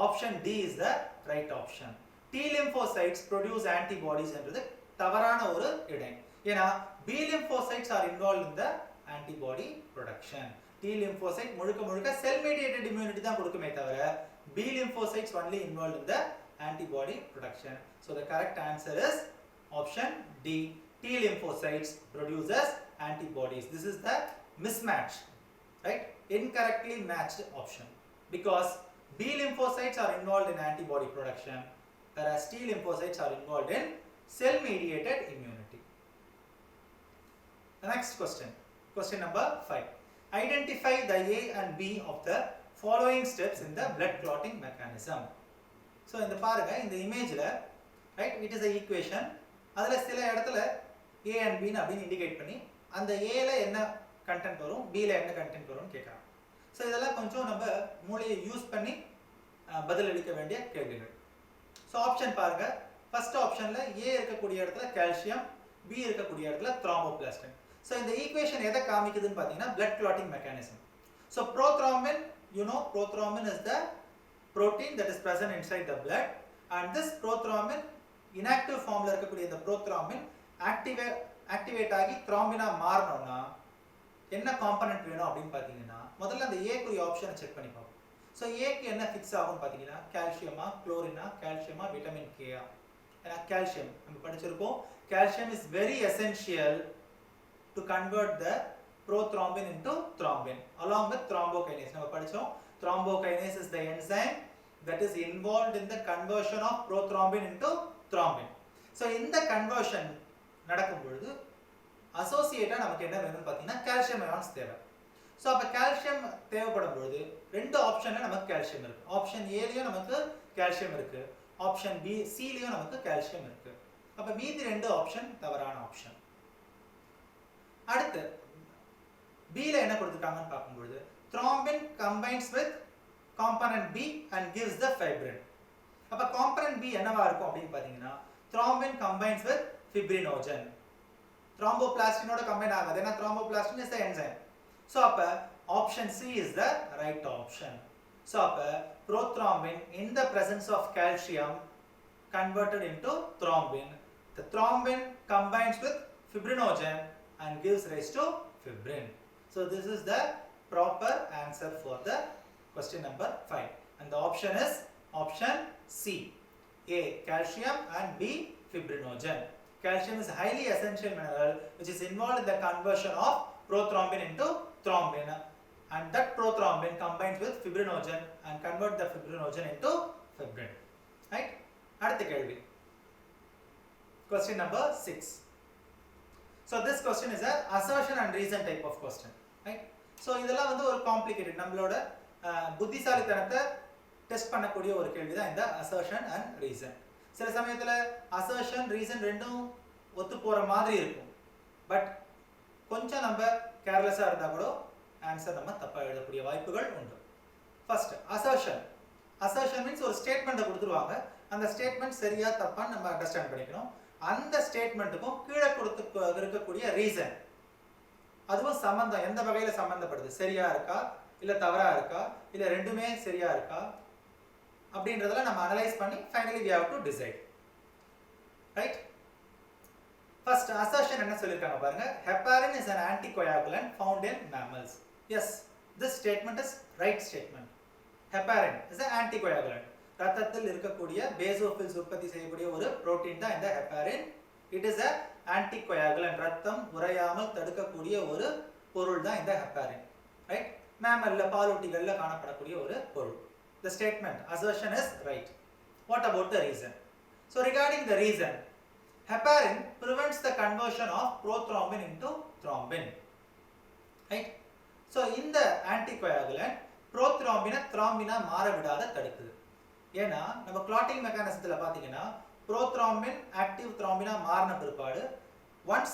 Option D is the right option. T lymphocytes produce antibodies என்றது தவறான ஒரு இடை. ஏனா B lymphocytes are involved in the antibody production. T lymphocyte முழுக்க cell mediated immunity தான் கொடுக்குமே தவிர B lymphocytes only involved in the antibody production. So the correct answer is option D. T lymphocytes produces antibodies. This is the mismatch, right? Incorrectly matched option, because B lymphocytes are involved in antibody production, whereas T lymphocytes are involved in cell mediated immunity. The next question, question number 5. Identify the A and B of the following steps in the blood clotting mechanism. So இந்த பாருங்க இந்த இமேஜ்ல, right, it is a equation. அதுல சில இடத்துல A and B ன்னு அப்படி indicate பண்ணி அந்த A ல என்ன கண்டென்ட் வரும், B ல என்ன கண்டென்ட் வரும்னு கேக்குறாங்க. சோ இதெல்லாம் கொஞ்சம் நம்ம மூளையை யூஸ் பண்ணி பதில் அளிக்க வேண்டிய கேள்விகள். சோ ஆப்ஷன் பாருங்க. ஃபர்ஸ்ட் ஆப்ஷன்ல A இருக்கக்கூடிய இடத்துல கால்சியம், B இருக்கக்கூடிய இடத்துல த்ரோம்போபிளாஸ்டின். சோ இந்த ஈக்குவேஷன் எதை காமிக்குதுன்னு பாத்தீங்கன்னா blood clotting mechanism. So prothrombin, you know, prothrombin is the protein that is present inside the blood, and this prothrombin inactive formல இருக்கக்கூடிய இந்த prothrombin activate ஆகி thrombin ஆ மாறணும்னா என்ன காம்போனன்ட் வேணும் அப்படினு பாத்தீங்கன்னா முதல்ல அந்த A குரிய ஆப்ஷனை செக் பண்ணி பாப்போம். சோ A க்கு என்ன ஃபிக்ஸ் ஆகும்னு பாத்தீங்கன்னா கால்சியமா, குளோரினா, கால்சியமா, விட்டமின் K ஆ. ஏன்னா கால்சியம் நம்ம படிச்சிருப்போம், calcium is very essential to convert the prothrombin into thrombin along with thrombokinase. நம்ம படிச்சோம் thrombokinase is the enzyme that is involved in the conversion of prothrombin into thrombin. So இந்த conversion நடக்கும் பொழுது அசோசியேட்டா நமக்கு என்ன வேணும்னு பாத்தீங்கன்னா கால்சியம் அயான்ஸ் தேவை. சோ அப்ப கால்சியம் தேவைப்படும் பொழுது ரெண்டு ஆப்ஷன்ல நமக்கு கால்சியம் இருக்கு. ஆப்ஷன் A லயும் நமக்கு கால்சியம் இருக்கு, ஆப்ஷன் B C லயும் நமக்கு கால்சியம் இருக்கு. அப்ப மீதி ரெண்டு ஆப்ஷன் தவறான ஆப்ஷன். அடுத்து B ல என்ன கொடுத்திருக்காங்கன்னு பாக்கும்போது thrombin combines with component B and gives the fibrin. அப்ப component B என்னவா இருக்கும் அப்படினு பாத்தீங்கன்னா thrombin combines with fibrinogen. thromboplastinோட combine ஆகாது, ஏன்னா thromboplastin is the enzyme. So அப்ப option C is the right option. So அப்ப prothrombin in the presence of calcium converted into thrombin. The thrombin combines with fibrinogen and gives rise to fibrin. So this is the proper answer for the question number 5, and the option is Option C. A. Calcium and B. Fibrinogen. Calcium is highly essential mineral which is involved in the conversion of prothrombin into thrombin, and that prothrombin combines with fibrinogen and convert the fibrinogen into fibrin. Right? அடுத்த கேள்வி. Question number 6. So this question is a assertion and reason type of question. Right? So இதெல்லாம் வந்து ஒரு complicated நம்மளோட புத்திசாலித்தனத்தை test பண்ணக்கூடிய ஒரு கேள்வி தான் இந்த assertion and reason. சில சமயத்துல assertion reason ரெண்டும் ஒத்து போற மாதிரி இருக்கும். பட் கொஞ்சம் நம்ம கேர்லெஸ்ஸா இருந்தா கூட ஆன்சர் நம்ம தப்பா எழுதக்கூடிய வாய்ப்புகள் உண்டு. First assertion. Assertion means ஒரு ஸ்டேட்மென்ட் கொடுத்துருவாங்க. அந்த ஸ்டேட்மென்ட் சரியா தப்பான்னு நம்ம அண்டர்ஸ்டாண்ட் பண்ணிக்கணும். அந்த ஸ்டேட்மென்ட்டுக்கும் கீழே கொடுத்து இருக்கக்கூடிய ரீசன் அதுவும் சம்பந்தம் எந்த வகையில சம்பந்தப்படுது, சரியா இருக்கா இல்ல தவறா இருக்கா இல்ல ரெண்டுமே சரியா இருக்கா அப்படின்றதெல்லாம் நம்ம அனலைஸ் பண்ணி finally we have to decide. Right? First assertion என்ன சொல்லிருக்காங்க பாருங்க. Heparin is an anticoagulant found in mammals. Yes, this statement is right statement. Heparin is an anticoagulant. ரத்தத்தில் இருக்கக்கூடிய பேசோஃபில்ஸ் உற்பத்தி செய்யக்கூடிய ஒரு புரோட்டீன் தான் இந்த heparin. It is a anticoagulant. ரத்தம் உறையாமல் தடுக்கக்கூடிய ஒரு பொருள் தான் இந்த ஹெப்பாரின். ரைட்? மேமல்ல பாலூட்டிகள்ல காணப்படக்கூடிய ஒரு பொருள். The statement assertion is right. What about the reason? So regarding the reason, heparin prevents the conversion of prothrombin into thrombin. Right? So இந்த anticoagulant prothrombina thrombina மாற விடாத தடுக்குது. ஏன்னா நம்ம clotting mechanismத்துல பாத்தீங்கன்னா prothrombin active thrombina மாறின பிற்பாடு once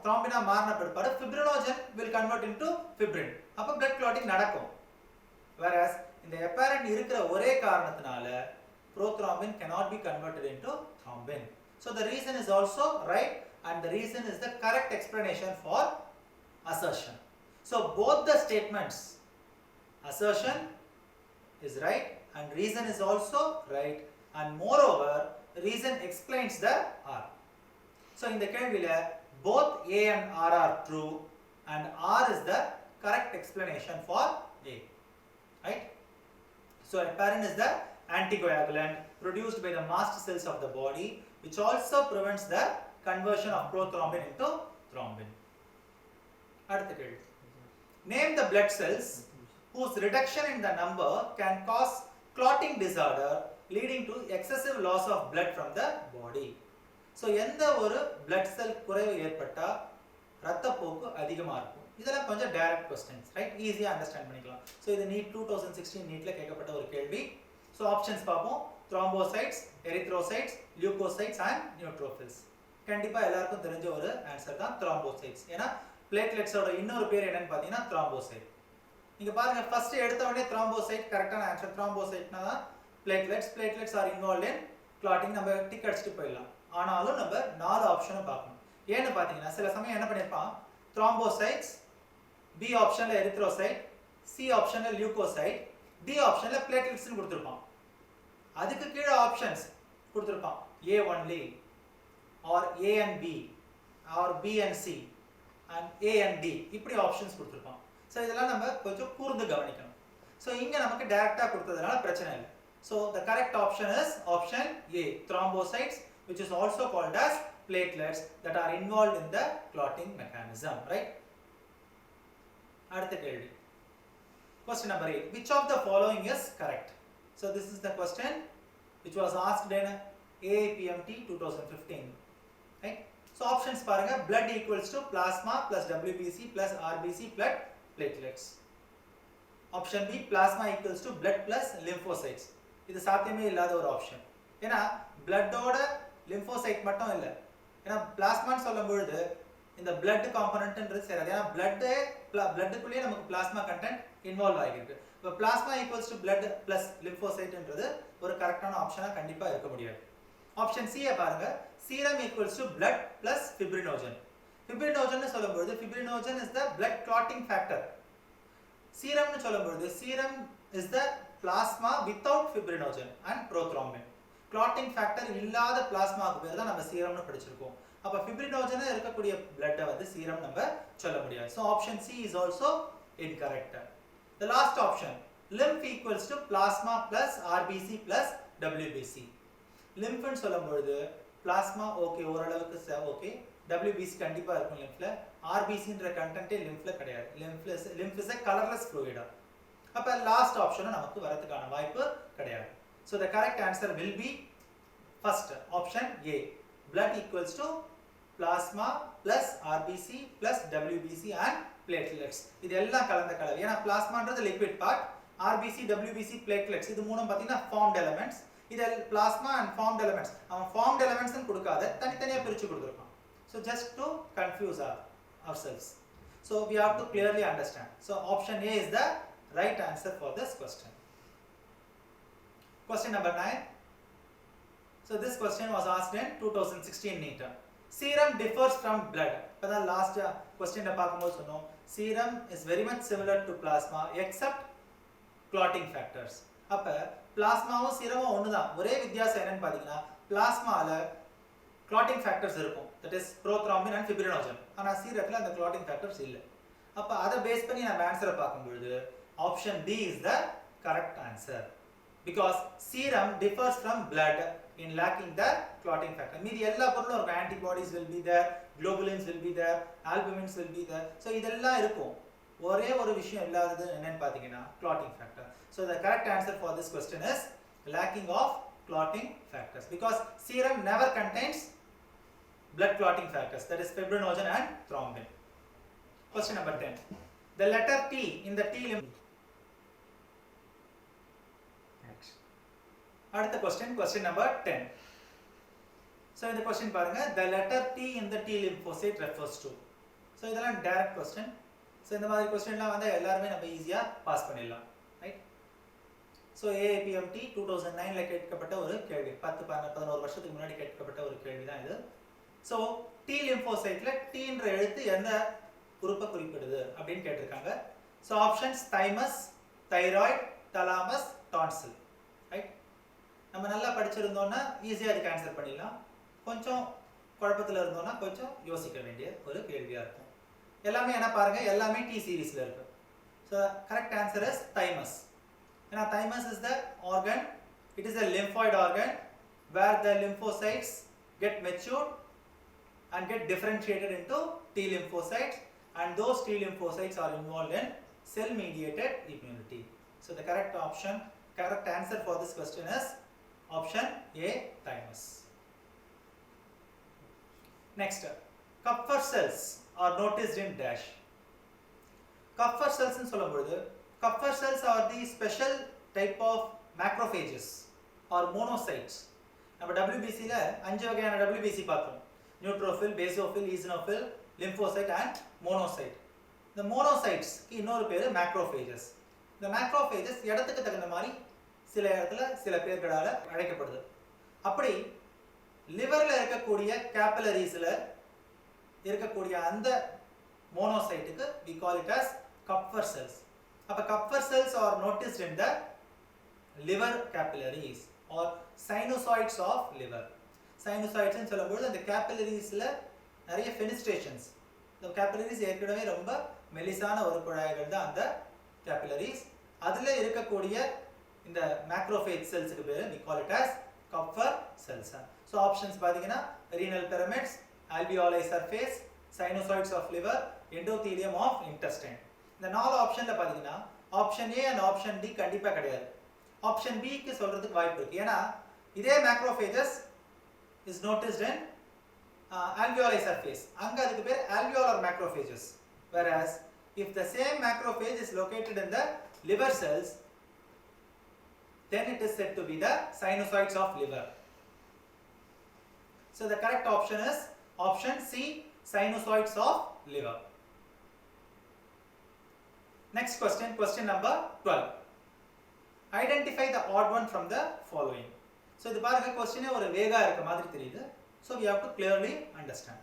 thrombina மாறின பிற்பாடு fibrinogen will convert into fibrin. அப்ப blood clotting நடக்கும். Whereas இந்த heparin இருக்கிற ஒரே காரணத்தினால prothrombin cannot be converted into thrombin. So the reason is also right and the reason is the correct explanation for assertion. So both the statements, assertion is right and reason is also right, and moreover reason explains the R. So in the கேள்வியில both A and R are true and R is the correct explanation for A. Right? So heparin is the anticoagulant produced by the mast cells of the body which also prevents the conversion of prothrombin into thrombin. அடுத்த கேள்வி. Name the blood cells whose reduction in the number can cause clotting disorder leading to excessive loss of blood from the body. So எந்த ஒரு blood cell குறைவு ஏற்பட்டா இரத்தப்போக்கு அதிகமா இருக்கும். இதெல்லாம் கொஞ்சம் டைரக்ட் क्वेश्चंस, ரைட்? ஈஸியா அண்டர்ஸ்டாண்ட் பண்ணிக்கலாம். சோ இது நீட் 2016 நீட்ல கேட்கப்பட்ட ஒரு கேள்வி. சோ ஆப்ஷன்ஸ் பாப்போம். thrombocytes, erythrocytes, leukocytes and neutrophils. கண்டிப்பா எல்லாருக்கும் தெரிஞ்ச ஒரு ஆன்சர் தான் thrombocytes. ஏனா பிளேட்லெட்ஸோட இன்னொரு பேர் என்னன்னு பாத்தீங்கன்னா thrombocyte. நீங்க பாருங்க ஃபர்ஸ்ட் எடுத்த உடனே thrombocyte கரெக்ட்டான ஆன்சர். thrombocyteனா தான் platelets are involved in clotting. நம்ம டிக் அடிச்சிட்டு போயிடலாம். ஆனாலும் நம்ம நாலு ஆப்ஷனை பார்க்கணும். ஏன்னு பாத்தீங்கன்னா சில சமயம் என்ன பண்ணிருப்பான், thrombocytes, B ஆப்ஷன்ல erythrocyte, C ஆப்ஷன்ல leukocyte, D ஆப்ஷன்ல platelets னு கொடுத்திருப்பான். அதுக்கு கீழ options கொடுத்திருப்பான். A only or A and B or B and C and A and D இப்படி ஆப்ஷன்ஸ் கொடுத்திருப்பான். சோ இதெல்லாம் நம்ம கொஞ்சம் கூர்ந்து கவனிக்கணும். சோ இங்க நமக்கு டைரக்ட்டா கொடுத்ததனால பிரச்சனை இல்லை. So the correct option is option A, thrombocytes, which is also called as platelets that are involved in the clotting mechanism, right? அடுத்த கேள்வி. Question number 8. Which of the following is correct? So this is the question which was asked in AIPMT 2015. Right? So options பாருங்க. Blood equals to plasma plus WBC plus RBC plus platelets. Option B, plasma equals to blood plus lymphocytes. இது சாத்தியமே இல்லாத ஒரு option. ஏன்னா bloodோட lymphocyte மட்டும் இல்ல. ஏன்னா plasmaன்னு சொல்லும்போது இந்த blood componentன்றது சேராது. ஏன்னா bloodக்குள்ளே நமக்கு plasma content இன்வால்வ் ஆகிருக்கு. இப்போ plasma equals to blood plus lymphocyteன்றது ஒரு கரெக்டான ஆப்ஷனா கண்டிப்பா இருக்க முடியாது. ஆப்ஷன் C பாருங்க. serum equals to blood plus fibrinogen. fibrinogen னு சொல்லும்போது fibrinogen is the blood clotting factor. serum னு சொல்லும்போது serum is the plasma without fibrinogen and prothrombin. clotting factor இல்லாத பிளாஸ்மாக்கு பேர் தான் நம்ம சீரம்னு படிச்சிருக்கோம். அப்ப fibrinogen இருக்கக்கூடிய blood வந்து சீரம் நம்ம சொல்ல முடியாது. So option C is also incorrect. The last option, lymph equals to plasma plus RBC plus WBC. லிம்ஃப்னு சொல்லும்போது பிளாஸ்மா ஓகே ஓரளவுக்கு ஓகே, WBC கண்டிப்பா இருக்கும் லிம்ஃப்ல. RBCன்ற கண்டென்ட்டே லிம்ஃப்ல கிடையாது. Lymph is a colorless fluid. அப்ப லாஸ்ட் ஆப்ஷனும் நமக்கு வரதுக்கான வாய்ப்பு கிடையாது. So the correct answer will be first option A. Blood equals to plasma plus RBC plus WBC and platelets. இது எல்லாம் கலந்த கலவை. ஏன்னா பிளாஸ்மான்றது liquid part, RBC WBC platelets இது மூணும் பாத்தீங்கன்னா formed elements. இது plasma and formed elements. அவன் formed elements னு கொடுக்காத தனித்தனியா பிரிச்சு கொடுத்திருக்கான். So just to confuse ourselves. So we have to clearly understand. So option A is the right answer for this question. Question number 9. So this question was asked in 2016 NEET. Serum differs from blood. But last question la paakumbodhu sonnom, serum is very much similar to plasma except clotting factors. அப்ப பிளாஸ்மாவும் சீரமும் ஒண்ணுதான். ஒரே வித்தியாசம் என்னன்னு பாத்தீங்கன்னா பிளாஸ்மால clotting factors இருக்கும். That is prothrombin and fibrinogen. ஆனா சீரத்துல அந்த clotting factors இல்ல. அப்ப அதை பேஸ் பண்ணி நம்ம ஆன்சரை பார்க்கும்போது option D is the correct answer. Because serum differs from blood in lacking the clotting factor. மீதி எல்லா பொருளும் இருக்கும். Antibodies will be there, globulins will be there, albumins will be there. So இதெல்லாம் இருக்கும். ஒரே ஒரு விஷயம் இல்லாதது என்னன்னு பாத்தீங்கன்னா clotting factor. So the correct answer for this question is lacking of clotting factors. Because serum never contains blood clotting factors, that is fibrinogen and thrombin. Question number 10. The letter T in the T lymph. அடுத்த question number 10. So இந்த question பாருங்க, the letter T in the T lymphocyte refers to. So இதெல்லாம் direct question. So இந்த மாதிரி questionலாம் வந்து எல்லாரும் நம்ம ஈஸியா பாஸ் பண்ணிடலாம், ரைட்? So AAPMT 2009ல கேட்கப்பட்ட ஒரு கேள்வி, 10-11 வருஷத்துக்கு முன்னாடி கேட்கப்பட்ட ஒரு கேள்வி தான் இது. So T lymphocyteல T என்ற எழுத்து எந்த உறுப்பை குறிப்பிடுது அப்படின்னு கேட்டிருக்காங்க. So options thymus, thyroid, thalamus, tonsil, right? நம்ம நல்லா படிச்சிருந்தோம்னா ஈஸியா அதுக்கு ஆன்சர் பண்ணிடலாம். கொஞ்சம் குழப்பத்துல இருந்தோம்னா கொஞ்சம் யோசிக்க வேண்டிய ஒரு கேள்வியா இருக்கும். எல்லாமே என்ன பாருங்க, எல்லாமே T சீரிஸ்ல இருக்கு. So correct answer is thymus. ஏன்னா thymus is the organ, it is a lymphoid organ where the lymphocytes get matured and get differentiated into T lymphocytes, and those T lymphocytes are involved in cell mediated immunity. So the correct answer for this question is option A, thymus. Next, Kupffer cells are noticed in dash. Kupffer cells னு சொல்லும்போது Kupffer cells are the special type of macrophages or monocytes. நம்ம WBC ல 5 வகையான WBC பார்த்தோம். Neutrophil, basophil, eosinophil, lymphocyte and monocyte. இந்த monocytes க்கு இன்னொரு பேரு macrophages. இந்த macrophages இடத்துக்கு தகுந்த மாதிரி சில இடத்துல சில பேர்களால அழைக்கப்படுது. அப்படி லிவர்ல இருக்கக்கூடிய கேபிலரிஸ்ல இருக்கக்கூடிய அந்த மோனோசைட்டுக்கு we call it as Kupffer cells. அப்ப Kupffer cells are noticed in the liver capillaries or sinusoids of liver. Sinusoids னு சொல்லும்போது அந்த கேபிலரிஸ்ல நிறைய fenestrations. இந்த கேபிலரிஸ் ஏற்கனவே ரொம்ப மெலிசான ஒரு குழாய்கள் தான் அந்த கேபிலரிஸ். அதுல இருக்கக்கூடிய இந்த macrophage செல்ஸ்க்கு பேரு we call it as Kupffer cells. So options பாத்தீங்கன்னா renal pyramids, alveoli surface, sinusoids of liver, endothelium of intestine. இந்த நாலு ஆப்ஷன்ல பாத்தீங்கன்னா option A and option D கண்டிப்பா கிடையாது. ஆப்ஷன் B க்கு சொல்றதுக்கு வாய்ப்பு இருக்கு. ஏன்னா இதே macrophages is noticed in alveoli surface. அங்க அதுக்கு பேர் alveolar macrophages. Whereas if the same macrophage is located in the liver cells, then it is said to be the sinusoids of liver. So the correct option is option C, sinusoids of liver. Next question number 12. Identify the odd one from the following. So இது பாருங்க question ஒரு வேகா இருக்க மாதிரி தெரியுது. So we have to clearly understand.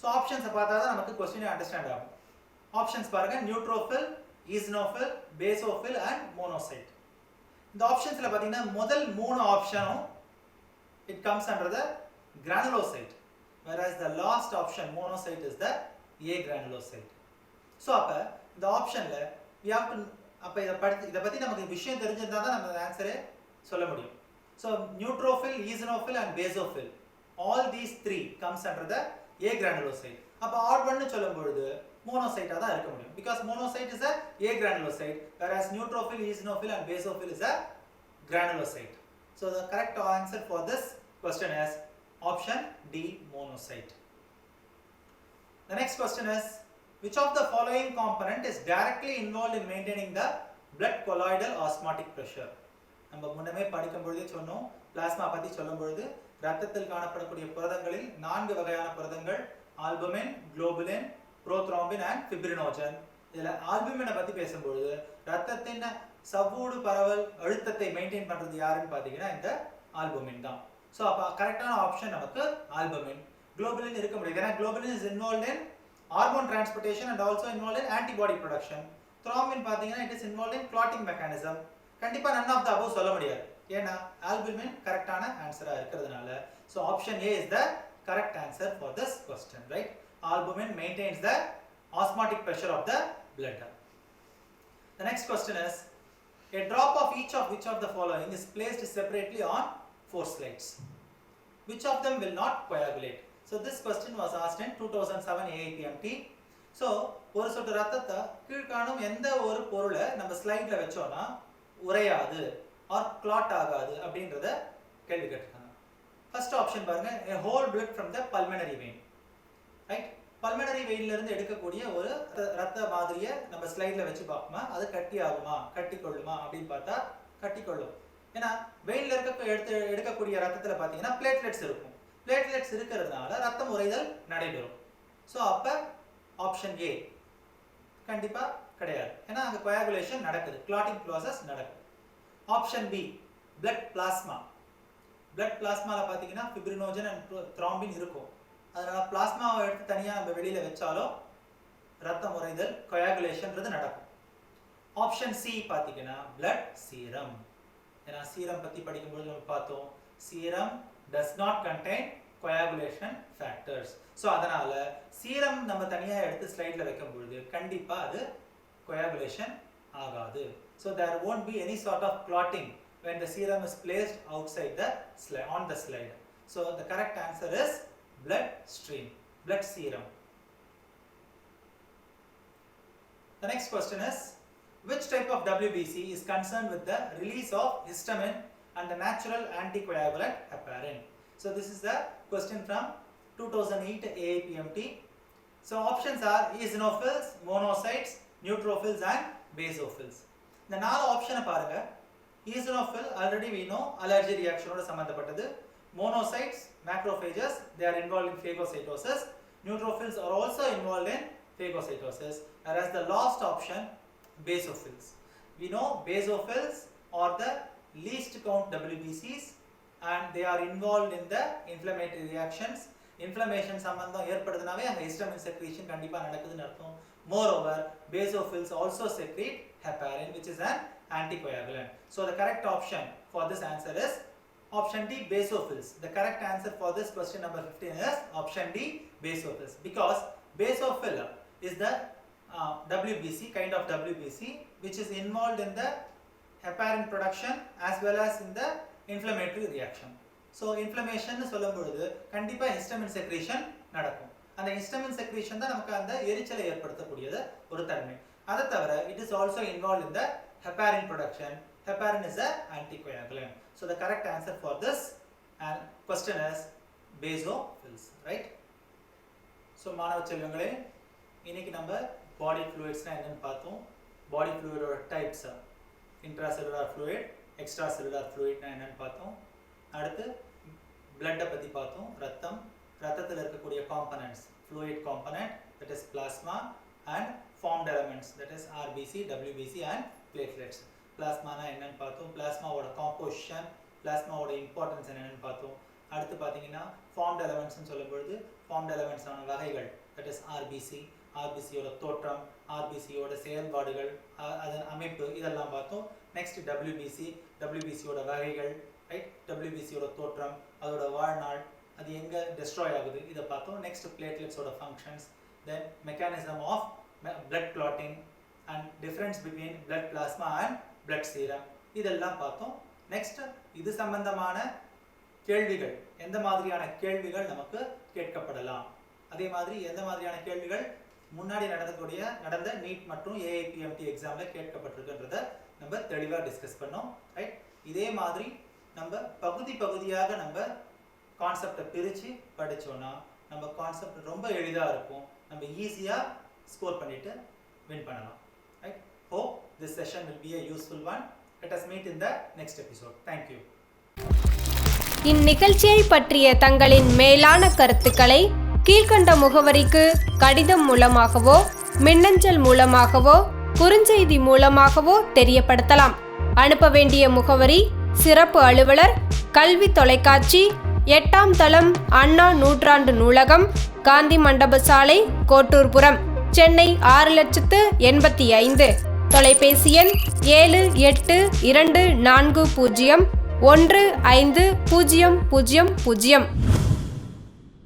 So options பார்த்தா தான் நமக்கு question understand ஆகும். ஆப்ஷன்ஸ் பாருங்க, நியூட்ரோஃபில், ஈஸ்னோஃபில், பேசோஃபில் and monocyte. இந்த ஆப்ஷன்ஸ்ல பாத்தீங்கன்னா முதல் மூணு ஆப்ஷனும் it comes under the granulocyte, whereas the last option monocyte is the agranulocyte. So அப்ப இந்த ஆப்ஷன்ல we have to அப்ப இத பத்தி நமக்கு விஷயம் தெரிஞ்சிருந்தா தான் நம்ம ஆன்சரே சொல்ல முடியும். So neutrophil, eosinophil and basophil, all these three comes under the A granulocyte. அப்ப odd one னு சொல்லும்போது monocyte தான் இருக்க முடியும், because monocyte is a A granulocyte, whereas neutrophil, eosinophil and basophil is a granulocyte. So the correct answer for this question is option D, monocyte. The next question is, which of the following component is directly involved in maintaining the blood colloidal osmotic pressure? நம்ம முன்னமே படிக்கும் பொழுதே சொன்னோம், plasma பத்தி சொல்லும் பொழுது இரத்தத்தில் காணப்படக்கூடிய புரதங்களில் 4 வகையான புரதங்கள், ஆல்புமின், குளோபுலின், புரோத்ரோம்பின் and fibrinogen. இதுல ஆல்புமினை பத்தி பேசும்போது இரத்தத்தின் சவ்வூடு பரவல் அழுத்தத்தை மெயின்டைன் பண்றது யாருன்னு பாத்தீங்கன்னா இந்த ஆல்புமின் தான். சோ அப்ப கரெக்டான ஆப்ஷன் நமக்கு ஆல்புமின். குளோபுலின் இருக்க முடியாது, ஏன்னா globulin is involved in hormone transportation and also involved in antibody production. thrombin பாத்தீங்கன்னா it is involved in clotting mechanism. கண்டிப்பா none of the above சொல்ல முடியாது, ஏன்னா ஆல்புமின் கரெக்டான ஆன்சரா இருக்கிறதுனால. so option A is the correct answer for this question, right? Albumin maintains the osmotic pressure of the blood. The next question is, a drop of each of which of the following is placed separately on 4 slides? Which of them will not coagulate? So this question was asked in 2007 AIPMT. So ஒரு சொட்டு ரத்தத்தை கீழ்காணும் எந்த ஒரு பொருளை நம்ம ஸ்லைட்ல வெச்சோம்னா உறையாது or clot ஆகாது அப்படின்றத கேள்வி கேட்டிருக்காங்க. First option பாருங்க, a whole blood from the pulmonary vein. Right? Pulmonary வெயின்ல இருந்து எடுக்கக்கூடிய ஒரு ரத்த மாதிரியை நம்ம ஸ்லைட்ல வச்சு பார்ப்போமா, அது கட்டி ஆகுமா, கட்டி கொள்ளுமா அப்படின்னு பார்த்தா கட்டி கொள்ளும். ஏன்னா வெயின்ல எடுக்கக்கூடிய ரத்தத்துல பாத்தீங்கன்னா பிளேட்லெட்ஸ் இருக்கும். பிளேட்லெட்ஸ் இருக்கிறதுனால ரத்தம் உறைதல் நடைபெறும். சோ அப்ப ஆப்ஷன் ஏ கண்டிப்பா கிடையாது, ஏன்னா அங்க கோயாகுலேஷன் நடக்குது, கிளாட்டிங் ப்ராசஸ் நடக்குது. Option B, blood plasma. Blood பிளாஸ்மால பாத்தீங்கன்னா fibrinogen and thrombin இருக்கும். அதனால பிளாஸ்மாவை எடுத்து தனியா நம்ம வெளியில வெச்சாலும் ரத்தம் உறைதல் கோயாகுலேஷன்ன்றது நடக்கும். ஆப்ஷன் சி பாத்தீங்கன்னா பிளட் சீரம். ஏன்னா சீரம் பத்தி படிக்கும்போது நம்ம பார்த்தோம், serum does not contain coagulation factors. So அதனால சீரம் நம்ம தனியா எடுத்து ஸ்லைட்ல வைக்கும் பொழுது கண்டிப்பா அது coagulation ஆகாது. So there won't be any sort of clotting when the serum is placed outside the slide, on the slide. So the correct answer is blood stream, blood serum. The next question is, which type of WBC is concerned with the release of histamine and the natural anticoagulant heparin? So this is the question from 2008 AIPMT. So options are eosinophils, monocytes, neutrophils and basophils. இந்த நாலு ஆப்ஷனை பாருங்க. eosinophil already we know allergy reaction ஓட சம்பந்தப்பட்டது. monocytes, macrophages, they are involved in phagocytosis. Neutrophils are also involved in phagocytosis, whereas the last option, basophils. We know basophils are the least count WBCs and they are involved in the inflammatory reactions. Inflammation சம்பந்தம் ஏற்படுதுனாவே அங்க histamine secretion கண்டிப்பா நடக்குதுன்னு அர்த்தம். Moreover, basophils also secrete heparin, which is an anticoagulant. So the correct option for this answer is option D, basophils. The correct answer for this question number 15 is option D, basophils, because basophil is the WBC, kind of WBC, which is involved in the heparin production as well as in the inflammatory reaction. So inflammation னு சொல்லும் பொழுது கண்டிப்பா histamine secretion நடக்கும். அந்த histamine secretion தான் நமக்கு அந்த எரிச்சலை ஏற்படுத்தக்கூடியது ஒரு தன்மை. அதை தவிர it is also involved in the heparin production. Heparin is an anticoagulant. So the correct answer for this and question is basophils, right? So மாணவ செல்வங்களே, இன்னைக்கு நம்ம body fluids னா என்னன்னு பார்த்தோம். body fluid ஓட types, intracellular fluid, extracellular fluid னா என்னன்னு பார்த்தோம். அடுத்து blood பத்தி பார்த்தோம். ரத்தத்துல இருக்கக்கூடிய components, fluid component, that is plasma, and formed elements, that is RBC, WBC and platelets. plasma னா என்னன்னு பார்த்தோம். plasmaவோட composition, plasmaவோட importance என்னன்னு பார்த்தோம். அடுத்து பாத்தீங்கன்னா formed elements னு சொல்லும்போது formed elements ஆன வகைகள், that is RBC, RBC யோட தோற்றம், RBC யோட செயல்பாடுகள், அதன் அமைப்பு, இதெல்லாம் பார்த்தோம். next WBC யோட வகைகள், right? WBC யோட தோற்றம், அதோட வாழ்நாள், அது எங்க destroy ஆகுது, இத பார்த்தோம். next platelets ஓட functions, then mechanism of blood clotting and difference between blood plasma and blood serum, இதெல்லாம் பார்த்தோம். next இது சம்பந்தமான கேள்விகள், எந்த மாதிரியான கேள்விகள் நமக்கு கேட்கப்படலாம், அதே மாதிரி எந்த மாதிரியான கேள்விகள் முன்னாடி நடந்த நீட் மற்றும் ஏஐபிஎம்டி எக்ஸாம்ல கேட்கப்பட்டிருக்குன்றத நம்ம தெளிவாக டிஸ்கஸ் பண்ணோம். ரைட், இதே மாதிரி நம்ம பகுதியாக நம்ம கான்செப்டை பிரித்து படித்தோன்னா நம்ம கான்செப்ட் ரொம்ப எளிதாக இருக்கும், நம்ம ஈஸியாக ஸ்கோர் பண்ணிட்டு வின் பண்ணலாம். Right, hope this session will be a useful one. Let us meet in the next episode. Thank you. இந்நிகழ்ச்சியை பற்றிய தங்களின் மேலான கருத்துக்களை கீழ்கண்ட முகவரிக்கு கடிதம் மூலமாகவோ மின்னஞ்சல் மூலமாகவோ குறுஞ்செய்தி மூலமாகவோ தெரியப்படுத்தலாம். அனுப்ப வேண்டிய முகவரி: சிறப்பு அலுவலர், கல்வி தொலைக்காட்சி, 8ஆம் தளம், அண்ணா நூற்றாண்டு நூலகம், காந்தி மண்டப சாலை, கோட்டூர்புரம், சென்னை 6085. தொலைபேசி எண் 7824015000.